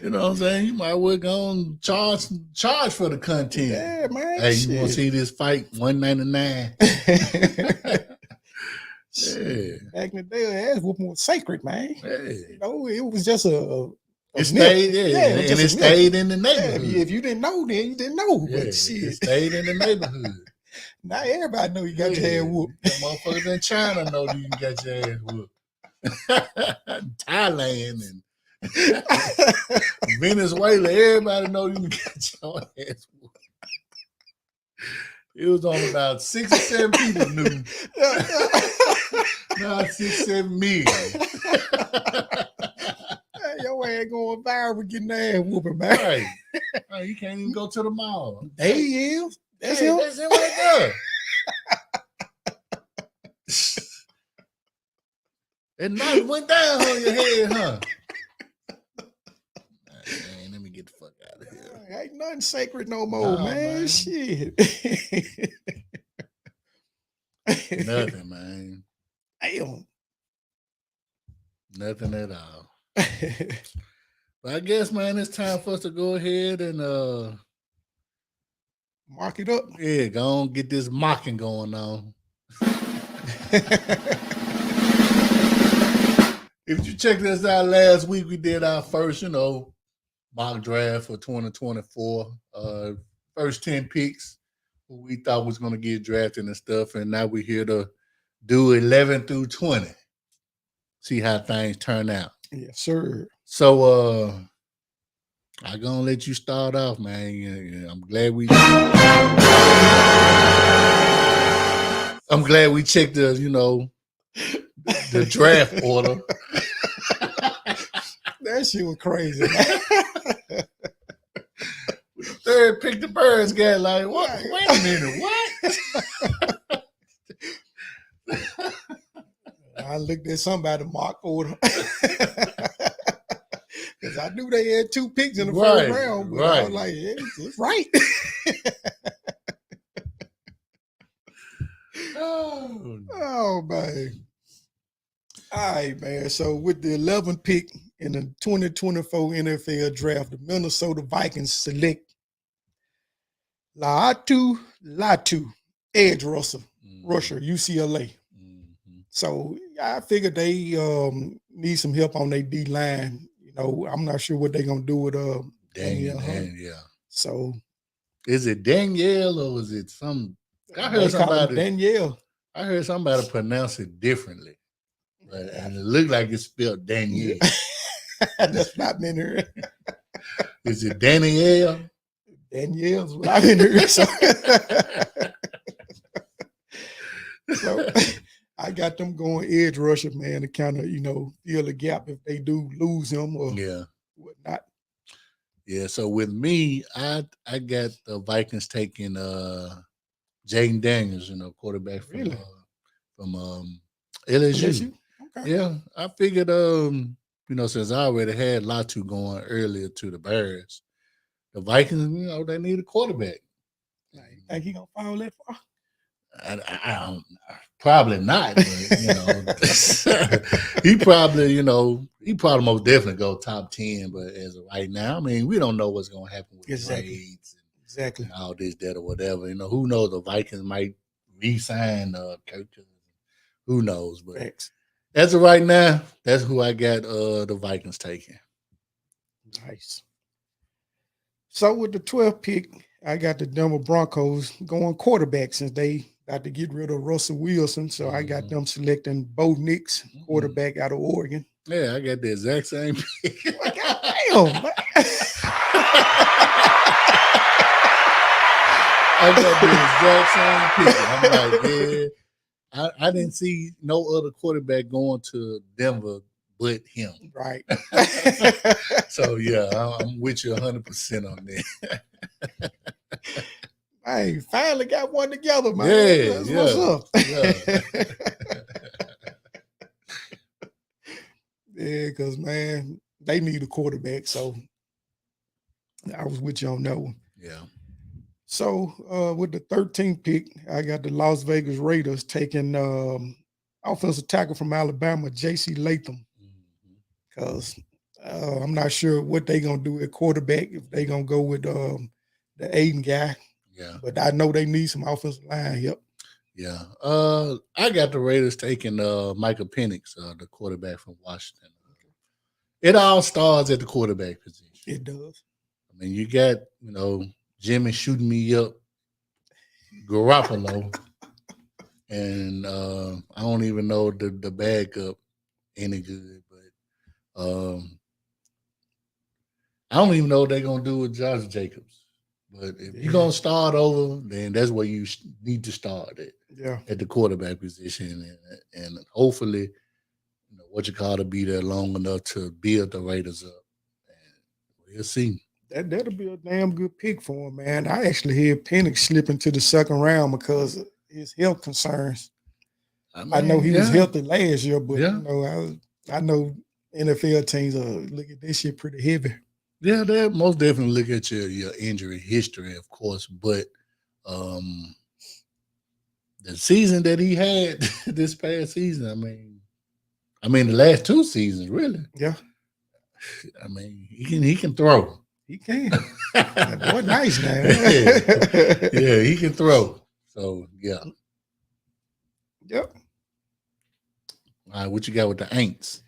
You know what I'm saying? You might well go and charge for the content.
Yeah, man.
Hey, you want to see this fight? $199. Yeah.
Back in the day, ass whooping was sacred, man.
Yeah.
It was just a
it stayed, and it stayed in the neighborhood.
Yeah, if you didn't know, then you didn't know.
Yeah,
but shit,
it stayed in the neighborhood.
Now everybody know you got your ass whooped.
The motherfuckers in China know you got your ass whooped. Thailand and Venezuela, everybody know you got your ass whooped. It was on about 6 or 7 people knew. Now 6, 7 million.
Your ass going viral getting ass whooping, man.
Right. You can't even go to the mall.
There he is. That's him.
That's him right there. That knife went down on your head, huh? Man, let me get the fuck out of here.
Ain't nothing sacred no more,
Nah,
man.
man.
Shit.
Nothing, man.
Damn.
Nothing at all. But I guess, man, it's time for us to go ahead and
Mark it up.
yeah, go on, get this mocking going on. If you checked us out last week, we did our first, mock draft for 2024. First 10 picks who we thought was going to get drafted and stuff. And now we're here to do 11 through 20. See how things turn out.
Yes, sir.
So I'm gonna let you start off, man. I'm glad we checked the draft order.
That shit was crazy, man.
Third pick, the Birds got like, what? Wait a minute, what?
I looked at somebody mark order. Because I knew they had 2 picks in the first round, but I was like, yeah, it's right. Oh, man. All right, man. So with the 11th pick in the 2024 NFL draft, the Minnesota Vikings select Latu, edge rusher, UCLA.
Mm-hmm.
So I figured they need some help on their D line. I'm not sure what they're gonna do with Danielle.
Yeah.
So
is it Danielle or is it some? I heard somebody
Danielle.
I heard somebody pronounce it differently, and it looked like it's spelled Danielle.
That's what I've been hearing.
Is it Danielle?
Danielle's what I've been hearing. So I got them going edge rusher, man, to kind of, fill the gap if they do lose him or whatnot.
Yeah, so with me, I got the Vikings taking Jaden Daniels, quarterback from LSU. Okay. Yeah, I figured, since I already had Latu going earlier to the Bears, the Vikings, they need a quarterback.
You think he gonna fall that far?
I don't, probably not, but he probably most definitely go top 10. But as of right now, I mean, we don't know what's gonna happen with grades and all this, that, or whatever. Who knows? The Vikings might re-sign Kirk. Who knows? But as of right now, that's who I got the Vikings taking.
Nice. So with the 12th pick, I got the Denver Broncos going quarterback since they got to get rid of Russell Wilson. So I got them selecting Bo Nix, quarterback out of Oregon.
Yeah, I got the exact same pick.
Goddamn, man.
I got the exact same pick. I'm like, yeah, I didn't see no other quarterback going to Denver but him.
Right.
So, yeah, I'm with you 100% on that.
Hey, finally got one together, man.
That's
what's up. Yeah, because, man, they need a quarterback. So I was with you on that one.
Yeah.
So with the 13th pick, I got the Las Vegas Raiders taking offensive tackle from Alabama, J.C. Latham. Because I'm not sure what they're going to do at quarterback, if they're going to go with the Aiden guy.
Yeah.
But I know they need some offensive line help.
Yeah. I got the Raiders taking Michael Penix, the quarterback from Washington. It all starts at the quarterback position.
It does.
I mean, you got, Jimmy shooting me up, Garoppolo, and I don't even know the backup any good, but I don't even know what they're going to do with Josh Jacobs. But if you're going to start over, then that's where you need to start at the quarterback position. And hopefully, to be there long enough to build the Raiders up. And we'll see.
That'll be a damn good pick for him, man. I actually hear Penix slip into the second round because of his health concerns. I know he was
yeah.
healthy last year, but
Yeah.
you know, I know NFL teams look at this shit pretty heavy.
Yeah, they most definitely look at your injury history, of course, but the season that he had this past season, I mean the last 2 seasons, really.
Yeah,
I mean, he can throw.
he can. That boy, nice now.
Yeah, he can throw. So yeah.
Yep.
All right, what you got with the Aints?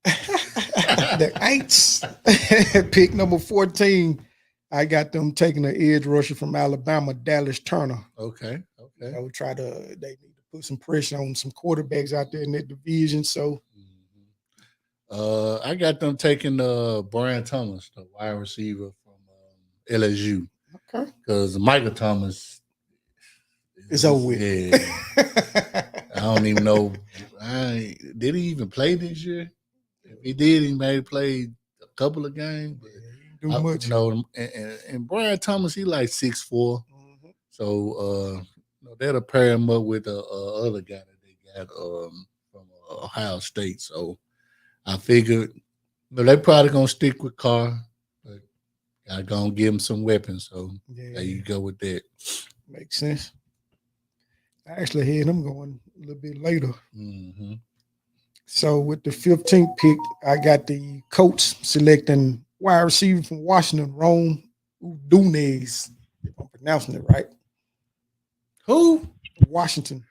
The Aints pick number 14. I got them taking the edge rusher from Alabama, Dallas Turner.
Okay.
They need to put some pressure on some quarterbacks out there in that division. So
I got them taking Brian Thomas, the wide receiver from LSU.
Okay.
Because Michael Thomas
is over with.
Yeah. I don't even know. Did he even play this year? If he did, he may have played a couple of games. But
he didn't do much.
You know, and Brian Thomas, he like 6'4". Mm-hmm. So that'll pair him up with the other guy that they got from Ohio State. So I figured they're probably gonna stick with Carr, but I gonna give him some weapons. So there you go with that.
Makes sense. I actually had him going a little bit later. Mm-hmm. So with the 15th pick, I got the Colts selecting wide receiver from Washington, Rome Udunez, if I'm pronouncing it right.
Who?
Washington.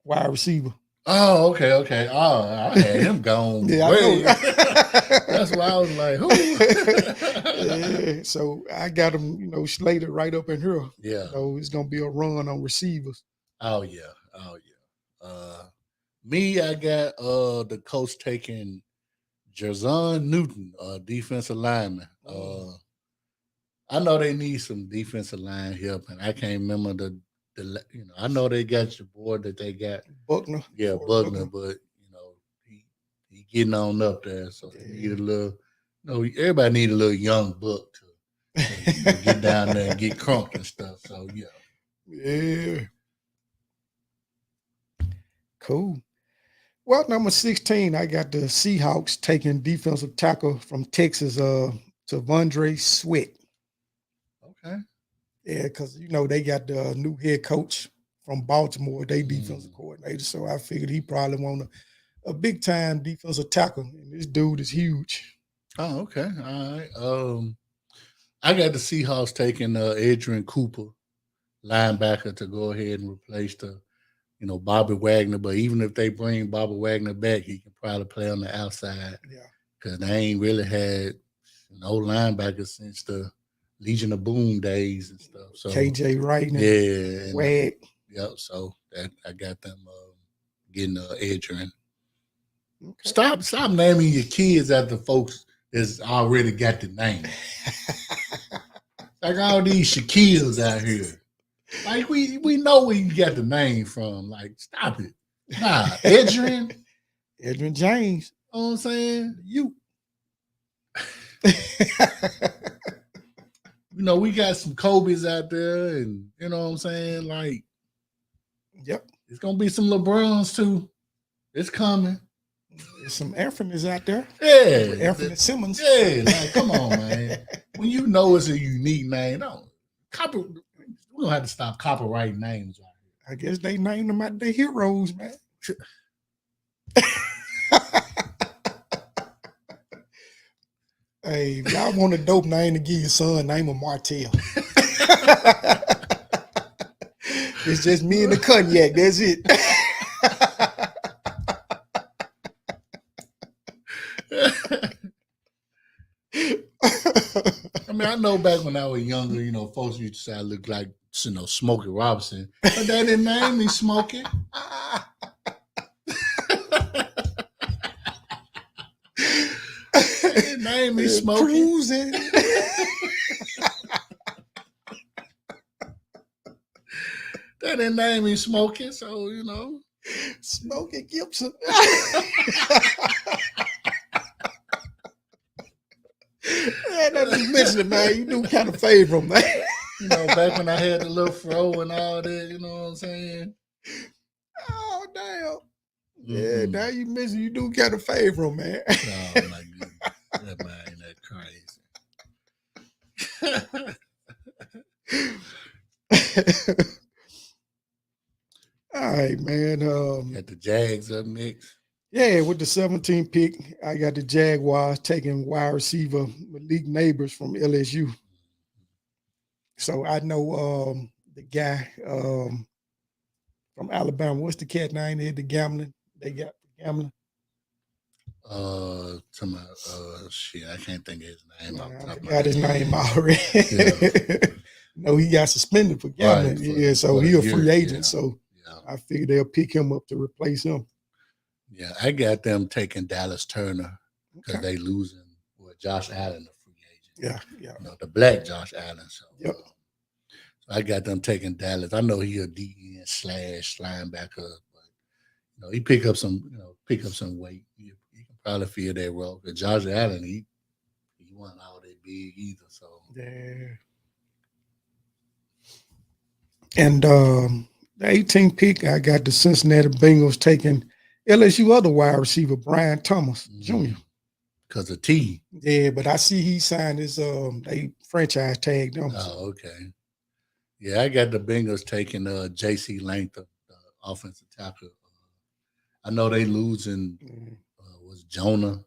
Wide receiver.
Oh, okay. Oh, I had him gone.
Yeah,
way.
I know.
That's why I was like, who?
Yeah, so I got him, slated right up in here.
Yeah.
So it's gonna be a run on receivers.
Oh yeah. Me, I got the coach taking Jerzon Newton, defensive lineman. I know they need some defensive line help, and I can't remember the I know they got your boy that they got
Buckner.
Yeah, Buckner, but he getting on up there, so they need a little. Everybody need a little young buck to get down there and get crunk and stuff. So
yeah, cool. Well, number 16, I got the Seahawks taking defensive tackle from Texas, T'Vondre Sweat.
Okay.
Yeah, because they got the new head coach from Baltimore, they defensive coordinator. So I figured he probably want a big time defensive tackle, and this dude is huge.
Oh, okay, all right. I got the Seahawks taking Adrian Cooper, linebacker, to go ahead and replace the Bobby Wagner. But even if they bring Bobby Wagner back, he can probably play on the outside. Yeah, because they ain't really had no linebackers since the Legion of Boom days and stuff. So
KJ Wright,
yeah,
Wag.
Yep. So I got them getting Adrian. Okay. Stop naming your kids after folks that's already got the name. Like all these Shaquilles out here. Like we know where you got the name from. Like, stop it. Nah, Adrian.
Adrian James.
You know what I'm saying? You. We got some Kobe's out there, and you know what I'm saying? Like,
yep.
It's gonna be some LeBrons too. It's coming.
There's some Anthony's out there.
Yeah.
Anthony Simmons.
Yeah, like, come on, man. When you know it's a unique name, we don't have to stop copyright names out here.
I guess they named them after their heroes, man. Hey, if y'all want a dope name to give your son, name him Martell. It's just me and the cognac. That's it.
I know back when I was younger, folks used to say I looked like, Smokey Robinson. But they didn't name me Smokey. They didn't name me Smokey.
Cruising.
They didn't name me Smokey, so,
Smokey Gibson. Man, don't just mention it, man. You do kind of favor him, man.
Back when I had the little fro and all that, you know what I'm saying?
damn. Yeah, now you miss you do got a favor him, man.
Oh my goodness. That man, that crazy.
All right, man.
Got the Jags up next.
Yeah, with the 17th pick, I got the Jaguars taking wide receiver Malik Neighbors from LSU. So I know the guy from Alabama. What's the cat name? They had the gambling. They got gambling.
Shit, I can't think of his name.
I forgot his name already. No, he got suspended for gambling.
Right,
so he's a free agent.
Yeah.
So I figured they'll pick him up to replace him.
Yeah, I got them taking Dallas Turner because they losing with Josh Allen, the free agent.
Yeah.
You know, the black Josh Allen. So,
yep.
So I got them taking Dallas. I know he a DN / linebacker, but you know he pick up some weight. He can probably fill that role. Because Josh Allen, he wasn't all that big either. So
yeah. And the 18th pick, I got the Cincinnati Bengals taking LSU other wide receiver Brian Thomas Jr.
Because of T.
Yeah, but I see he signed his they franchise tagged him.
Oh, okay. Yeah, I got the Bengals taking J.C. Langston, offensive tackle. I know they losing was Jonah.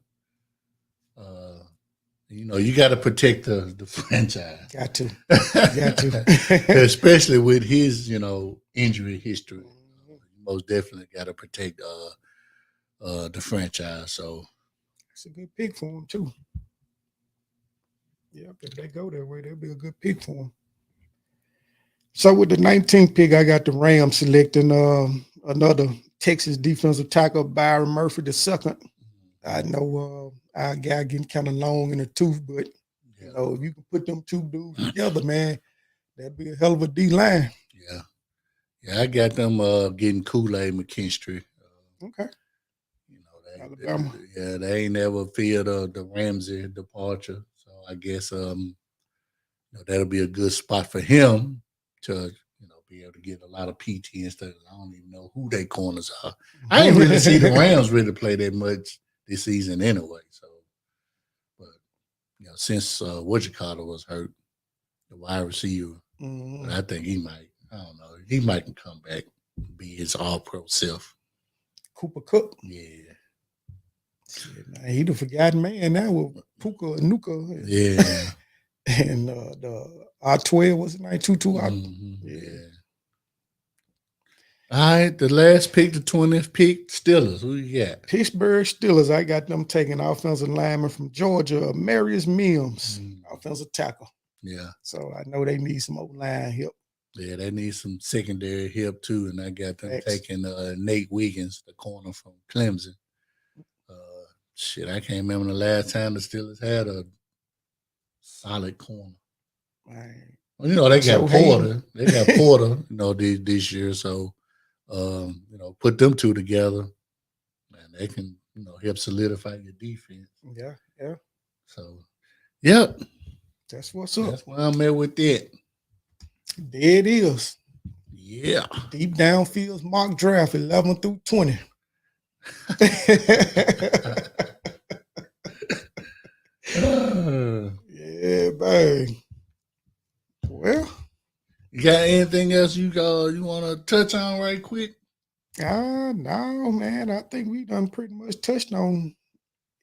You know, you got to protect the franchise.
Got to.
Especially with his, injury history. You most definitely got to protect the franchise. So
it's a good pick for him too. Yeah, if they go that way, that'll be a good pick for him. So with the 19th pick, I got the Rams selecting another Texas defensive tackle, Byron Murphy II. I know our guy getting kind of long in the tooth, but if you can put them two dudes together, man, that'd be a hell of a D line.
Yeah, I got them getting Kool-Aid McKinstry.
Okay.
Alabama. They ain't never feared the Ramsey departure, so I guess that'll be a good spot for him to be able to get a lot of PT and stuff. I don't even know who their corners are. I ain't really see the Rams really play that much this season anyway. So, but since Whatchacallit was hurt, the wide receiver, but I think he might. I don't know. He might come back and be his all-pro self.
Cooper Kupp.
Yeah.
He the forgotten man now with Puka Nuka.
Yeah.
And the R12 was it 922?
Yeah. All right, the last pick, the 20th pick, Steelers. Who you got?
Pittsburgh Steelers. I got them taking offensive lineman from Georgia, Marius Mims, offensive tackle.
Yeah.
So I know they need some O-line help.
Yeah, they need some secondary help too, and I got them taking Nate Wiggins, the corner from Clemson. I can't remember the last time the Steelers had a solid corner.
Right.
Well, they got Porter. They got Porter, this year. So, put them two together, and they can, help solidify your defense.
Yeah.
So, yep.
That's what's up.
That's where I'm at with that.
There it is.
Yeah.
Deep downfields mock draft 11 through 20. Yeah, babe. Well,
you got anything else you want to touch on right quick?
No, man. I think we done pretty much touched on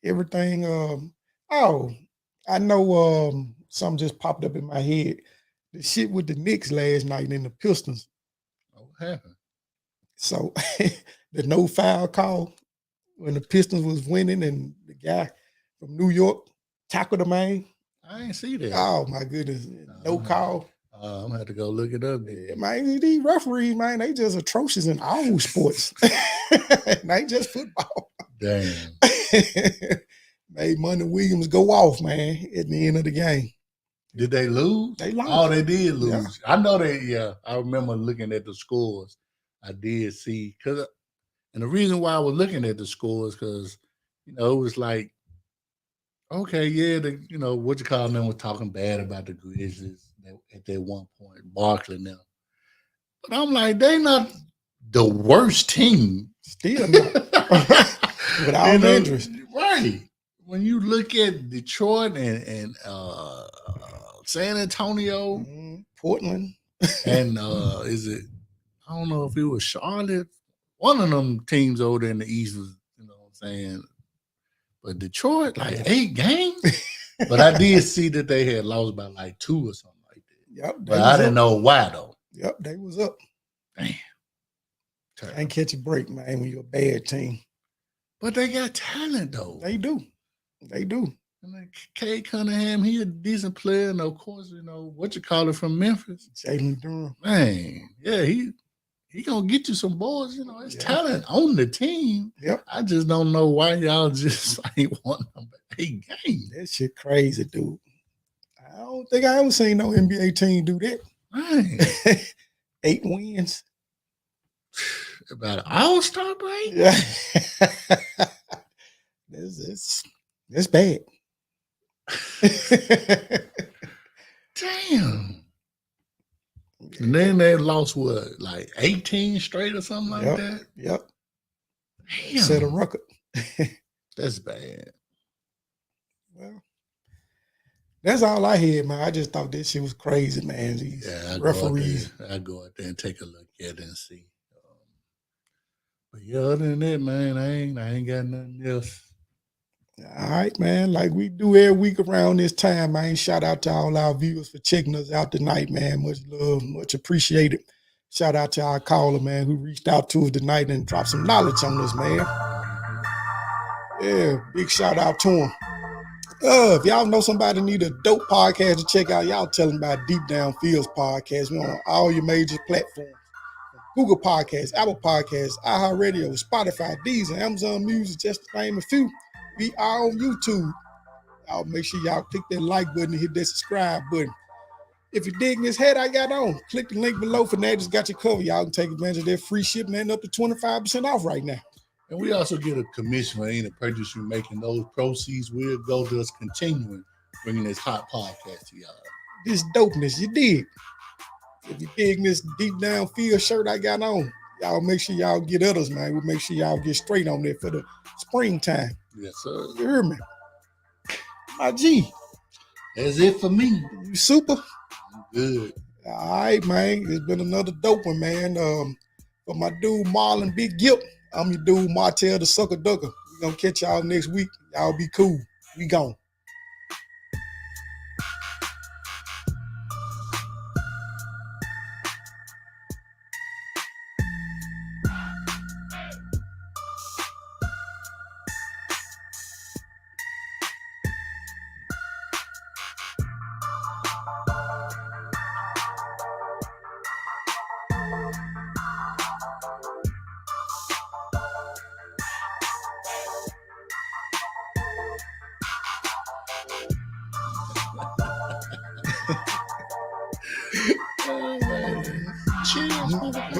everything. I know something just popped up in my head. The shit with the Knicks last night and the Pistons.
What happened?
So the no foul call when the Pistons was winning and the guy from New York tackled the man.
I ain't see that.
Oh my goodness. No call.
I'm gonna have to go look it up.
Yeah, man, these referees, man, they just atrocious in all sports. Not just football.
Damn.
Made Monty Williams go off, man, at the end of the game.
Did they lose?
They lost.
Oh, they did lose.
Yeah.
I know they, I remember looking at the scores. I did see, and the reason why I was looking at the scores, because, it was like, okay, yeah, them was talking bad about the Grizzlies at that one point, Barkley now. But I'm like, they not the worst team.
Still not. With all the injuries.
Right. When you look at Detroit and San Antonio,
Portland,
and is it? I don't know if it was Charlotte. One of them teams over there in the East was, you know what I'm saying. But Detroit, like 8 games. But I did see that they had lost by like 2 or something like that.
Yep.
But I didn't know why though.
Yep, they was up.
Damn.
Can't catch a break, man, when you're a bad team.
But they got talent though.
They do. They do.
And like Kay Cunningham, he a decent player, and of course, you know what you call it from Memphis,
Jalen Durham.
Man, yeah, he gonna get you some boys. You know, it's talent on the team.
Yep.
I just don't know why y'all just ain't want them 8 games.
That shit crazy, dude. I don't think I ever seen no NBA team do that.
Man.
8 wins.
About an all-star break?
Yeah. That's bad.
Damn. And then they lost what, like 18 straight or something like that?
Yep.
Damn.
Set a record.
That's bad.
Well, that's all I had, man. I just thought this shit was crazy, man. These referees.
I go out there and take a look at it and see. But yeah, other than that, man, I ain't got nothing else.
All right, man. Like we do every week around this time, man. Shout out to all our viewers for checking us out tonight, man. Much love, much appreciated. Shout out to our caller, man, who reached out to us tonight and dropped some knowledge on us, man. Yeah, big shout out to him. If y'all know somebody need a dope podcast to check out, y'all tell them about Deep Down Fields podcast. We're on all your major platforms. Google Podcasts, Apple Podcasts, iHeartRadio, Spotify, Deezer, Amazon Music, just to name a few. We are on YouTube. Y'all make sure y'all click that like button and hit that subscribe button. If you're digging this head I got on, click the link below. Fanatics got your cover. Y'all can take advantage of their free shipping and up to 25% off right now.
And we also get a commission for any purchase you make, and those proceeds will go to us continuing bringing this hot podcast to y'all.
This dopeness, you dig? If you dig this Deep Down Field shirt I got on, y'all make sure y'all get others, man. We'll make sure y'all get straight on there for the springtime.
Yes, sir.
You hear me? My G.
That's it for me.
You super?
I'm good.
All right, man. It's been another dope one, man. For my dude Marlon Big Gip, I'm your dude Martell the Sucker Ducker. We're going to catch y'all next week. Y'all be cool. We gone.
Oh, man. Cheers, motherfucker.